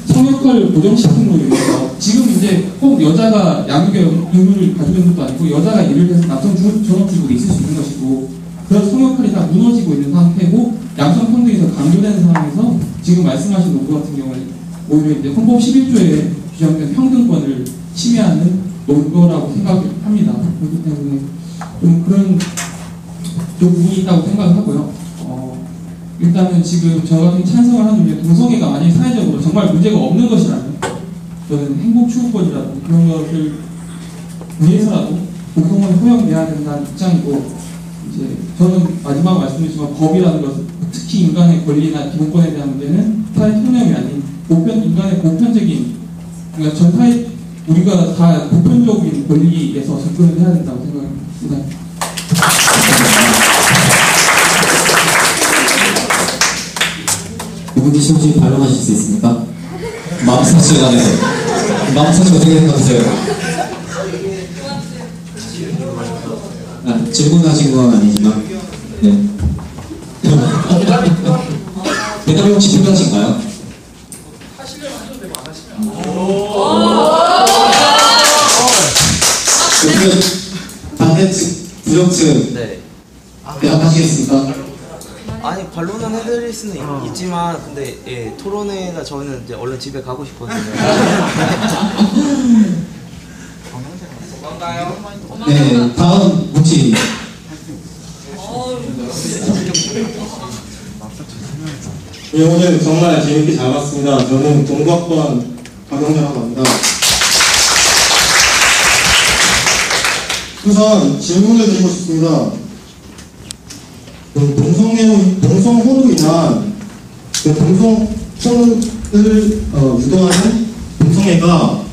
성역할을 고정시키는 거예요. 지금 이제 꼭 여자가 양육의 의무를 가지고 있는 것도 아니고 여자가 일을 해서 남성 전업주부가 있을 수 있는 것이고 그런 성역할이 다 무너지고 있는 상태고 양성평등이 더 강조되는 상황에서 지금 말씀하신 논거 같은 경우는 오히려 이제 헌법 11조에 규정된 평등권을 침해하는 논거라고 생각합니다. 그렇기 때문에 좀 그런 부분이 있다고 생각하고요. 일단은 지금 저 같은 찬성을 하는 이유는 동성애가 만약에 사회적으로 정말 문제가 없는 것이라면 저는 행복추구권이라든지 그런 것을 위해서라도 동성애를 허용돼야 된다는 입장이고 이제 저는 마지막 말씀드리지만 법이라는 것은 특히 인간의 권리나 기본권에 대한 문제는 사회 통념이 아닌 인간의 보편적인 그러니까 전 사회 우리가 다 보편적인 권리에서 접근을 해야 된다고 생각합니다. 누구든지 혹시 반론하실 수 있습니까? 마음사치가 안에서 마음사치 어떻게 되는 것 같으세요? 질문하신 건 아니지만 네. 대답이 혹시 필요하신가요? 그러면 반대 측, 부정 측 네. 대답하시겠습니까? 아니 반론은 해드릴 수는 있지만 근데 예, 토론회가 저희는 이제 얼른 집에 가고 싶거든요. 네, 다음 혹시 예, 오늘 정말 재밌게 잘 봤습니다. 저는 동부학번 박영렬라고 합니다. 우선 질문을 드리고 싶습니다. 동성호로 인한 동성혼을 유도하는 동성애가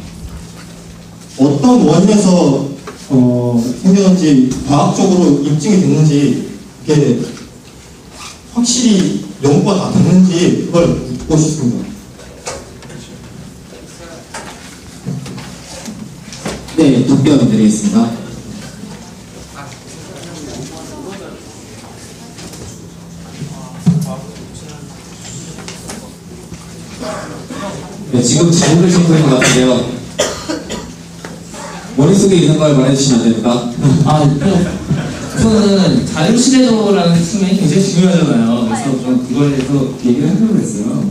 어떤 원인에서 생겼는지 과학적으로 입증이 됐는지 이게 확실히 연구가 다 됐는지 그걸 묻고 싶습니다. 네, 답변 드리겠습니다. 네, 지금 잘못 듣고 있는 것 같은데요. 머릿속에 있는 걸 말해주시면 안 됩니까? 우선은 자율신뢰도라는 측면이 굉장히 중요하잖아요. 그래서 좀 그거에 대해서 얘기를 하려고 했어요.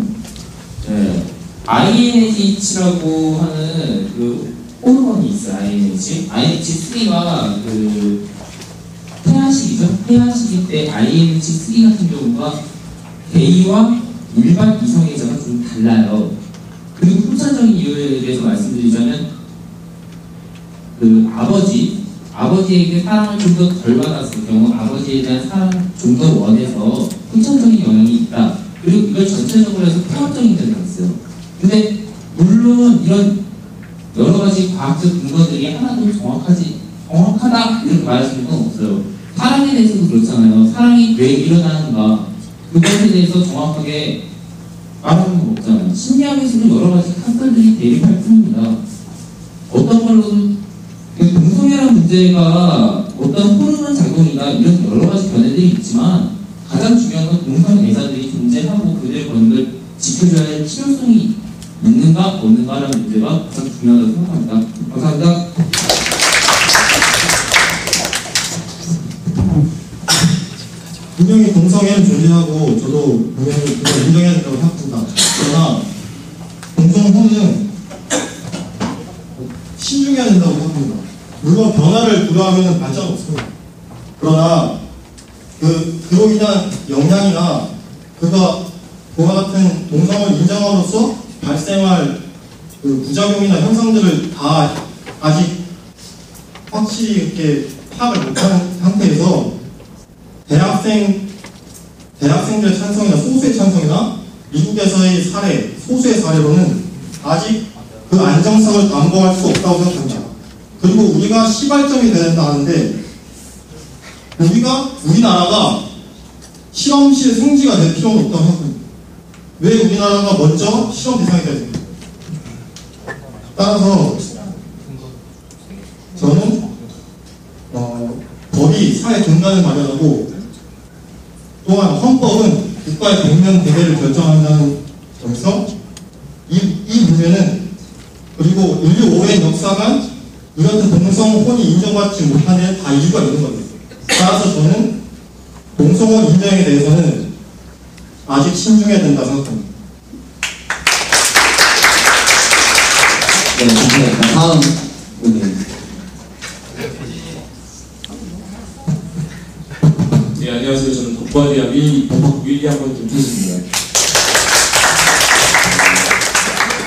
네. INH7라고 하는 그 호르몬이 있어요. INH. INH3가 그 태아식이죠. 태아식일 때 INH3 같은 경우가 게이와 일반 이성애자가 좀 달라요. 그리고 후천적인 이유에 대해서 말씀드리자면 그 아버지에게 사랑을 좀 더 덜 받았을 경우 아버지에 대한 사랑을 좀 더 원해서 후천적인 영향이 있다. 그리고 이걸 전체적으로 해서 통합적인 결과가 있어요. 근데 물론 이런 여러 가지 과학적 근거들이 하나도 정확하다 이렇게 말할 수는 없어요. 사랑에 대해서도 그렇잖아요. 사랑이 왜 일어나는가 그것에 대해서 정확하게 말하는 건 없잖아요. 심리학에서는 여러 가지 학설들이 대립할 뿐입니다. 어떤 걸로는 동성애라는 문제가 어떤 호르몬 작용이나 이런 여러 가지 변화들이 있지만 가장 중요한 건 동성애자들이 존재하고 그들의 권익을 지켜줘야 할 필요성이 있는가 없는가라는 문제가 가장 중요하다고 생각합니다. 감사합니다. 분명히 동성애는 존재하고 저도 분명히 그걸 인정해야 된다고 생각합니다. 그러나 동성혼은 신중해야 된다고 생각합니다. 물론 변화를 고려하면 발전은 없습니다. 그러나 그로 인한 영향이나 그와 같은 동성을 인정함으로써 발생할 그 부작용이나 현상들을 다 아직 확실히 이렇게 파악을 못한 상태에서 대학생들의 찬성이나 소수의 찬성이나 미국에서의 사례, 소수의 사례로는 아직 그 안정성을 담보할 수 없다고 생각합니다. 그리고 우리가 시발점이 돼야 된다 하는데 우리나라가 실험실 성지가 될 필요는 없다고 생각합니다. 왜 우리나라가 먼저 실험 대상이 돼야 됩니까? 따라서 저는 법이 사회 근간을 마련하고 또한 헌법은 국가의 백면 대계를 결정한다는 점에서 이 문제는 그리고 인류 오랜 역사간 이런 동성혼이 인정받지 못한 데 다 이유가 있는 겁니다. 따라서 저는 동성혼 인정에 대해서는 아직 신중해야 된다고 생각합니다. 네, 감사합니다. 다음 분님. 네, 안녕하세요. 저는 독과대학 윌리엄 김태수입니다.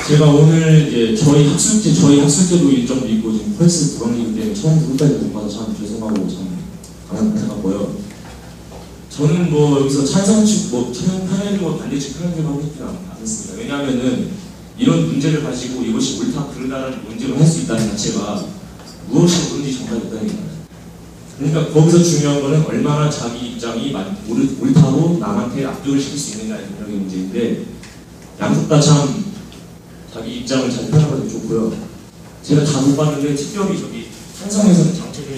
제가 오늘 이제 저희 학술제도 일정도 있고 지금 펄스 불황이기 때문에 처음 끝까지 못 봐서 참 죄송하고 참 안타깝고요. 저는 뭐 여기서 찬성측 편향이고 반대측 편향을 하고 싶지 않습니다. 왜냐하면은 이런 문제를 가지고 이것이 옳다 그르다라는 문제를 할 수 있다는 자체가 무엇이 옳은지 정답이다는 거예요. 그러니까 거기서 중요한 거는 얼마나 자기 입장이 옳다고 남한테 압도를 시킬 수 있느냐의 문제인데 양쪽 다 참 자기 입장을 잘 표현하기도 좋고요. 제가 다 못 봤는데 특별히 저기 찬성에서는 장채준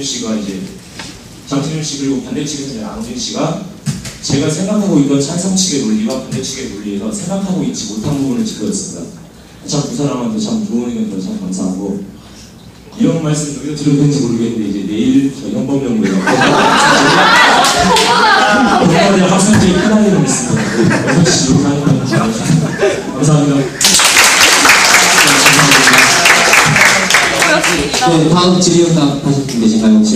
씨가 이제 장채준 씨 그리고 반대 측에서는 안진 씨가 제가 생각하고 있던 찬성 측의 논리와 반대 측의 논리에서 생각하고 있지 못한 부분을 짚어줬습니다. 참 두 사람한테 참 좋은 의견 들어서 참 감사하고 이런 말씀 여기서 드려도 되는지 모르겠는데 이제 내일 저희 헌법연구회가 동아대 학생들이 큰 일을 있습니다. 6시 욕하니까 감사합니다. 네, 다음 질의응답 하실 분 계신가요 혹시?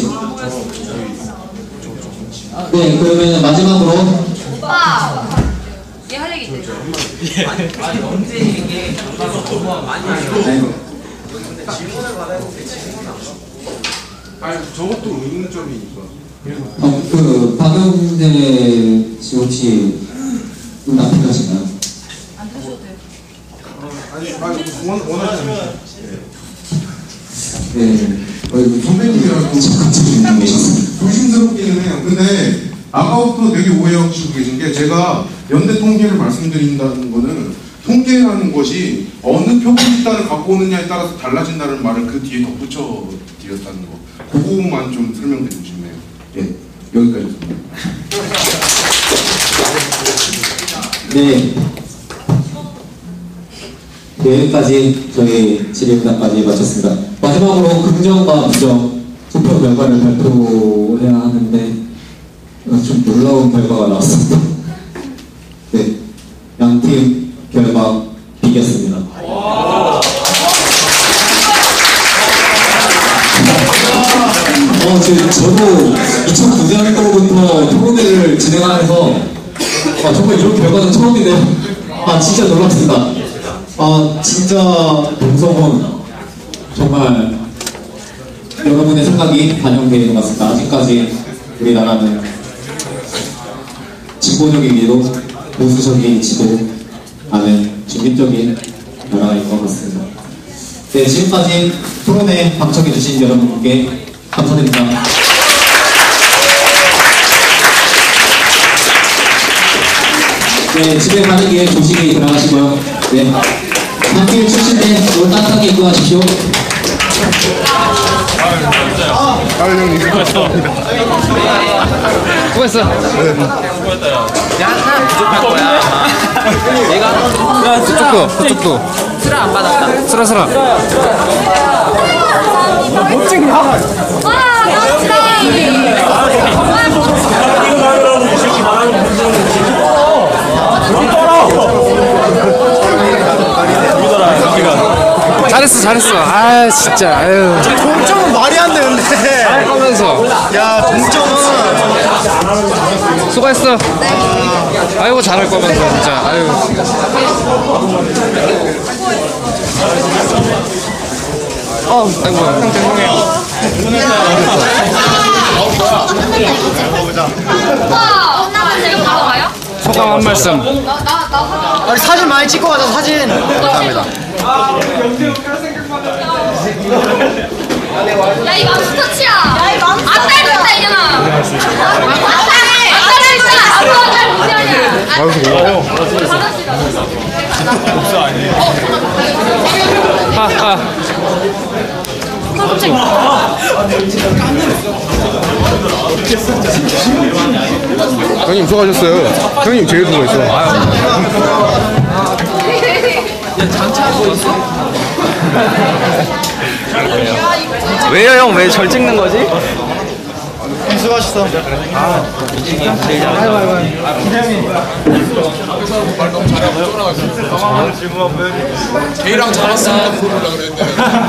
네, 그러면 마지막으로 오빠! 얘 할 얘기 있대. 아니 언제 이게 너무 많이 하죠. 질문을 받아야 되는데 질문을 안 받아. 아니 저것도 의문점이니까. 박영대 씨 혹시 응답하시나요? 안 드셔도 돼요. 아니 원하시면. 네. 선배님이랑 조심스럽기는 해요. 근데 아까부터 되게 오해하시고 계신 게 제가 연대 통계를 말씀드린다는 거는 통계라는 것이 어느 표본집단을 갖고 오느냐에 따라서 달라진다는 말을 그 뒤에 덧붙여 드렸다는 거. 그거만 좀 설명드리고 싶네요. 예, 여기까지입니다. 네. 여기까지 저희 질의응답까지 마쳤습니다. 마지막으로 긍정과 부정 투표 결과를 발표해야 하는데 좀 놀라운 결과가 나왔습니다. 네, 양팀 결과 비겼습니다. 저도 2009년도부터 토론회를 진행하면서 정말 이런 결과는 처음이네요. 진짜 놀랍습니다. 진짜 동성혼 정말 여러분의 생각이 반영되어 있는 것 같습니다. 아직까지 우리나라는 진보적이기도 보수적이지도 않은 중립적인 나라인 것 같습니다. 네, 지금까지 토론에 방청해주신 여러분께 감사드립니다. 네, 집에 가는 길 조심히 들어가시고요. 네, 학교 출신 때 오늘 따뜻하게 입고 가십시오. 형님 수고했어. 야 하나 부족할 거야. 얘가 저쪽도. 쓰라 안 받았다. 쓰라. 멋쟁이 하나. 잘했어. 아 진짜. 아유. 동점은 말이 안 되는데. 하면서. 야 동점은. 수고했어. 아이고 잘할 거면서 진짜. 아유. 아이고 형 죄송해요. 소감 한 말씀. 아니 사진 많이 찍고 가자 사진. 감사합니다. 야, 이 맘스터치야! 야, 이 맘스터치! 안 닮았다, 이년아! 안 닮았다! 아빠가 잘 무시하냐! 아유 고마워요. 복수 아니에요? 형님 수고하셨어요. 형님 제일 수고했어요. 야 장착하고 있어? 왜요 형? 왜 절 찍는 거지? 수고하셨어. 제이랑 잘했어.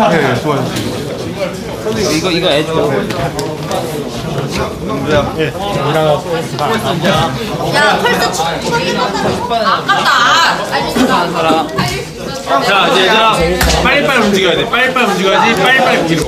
네, 수고하셨어요. 이거 해줘. 야, 펄스 아깝다! 자, 이제 얘들아, 빨리빨리 움직여야 돼. 빨리빨리 움직여야지. 빨리빨리 움직여.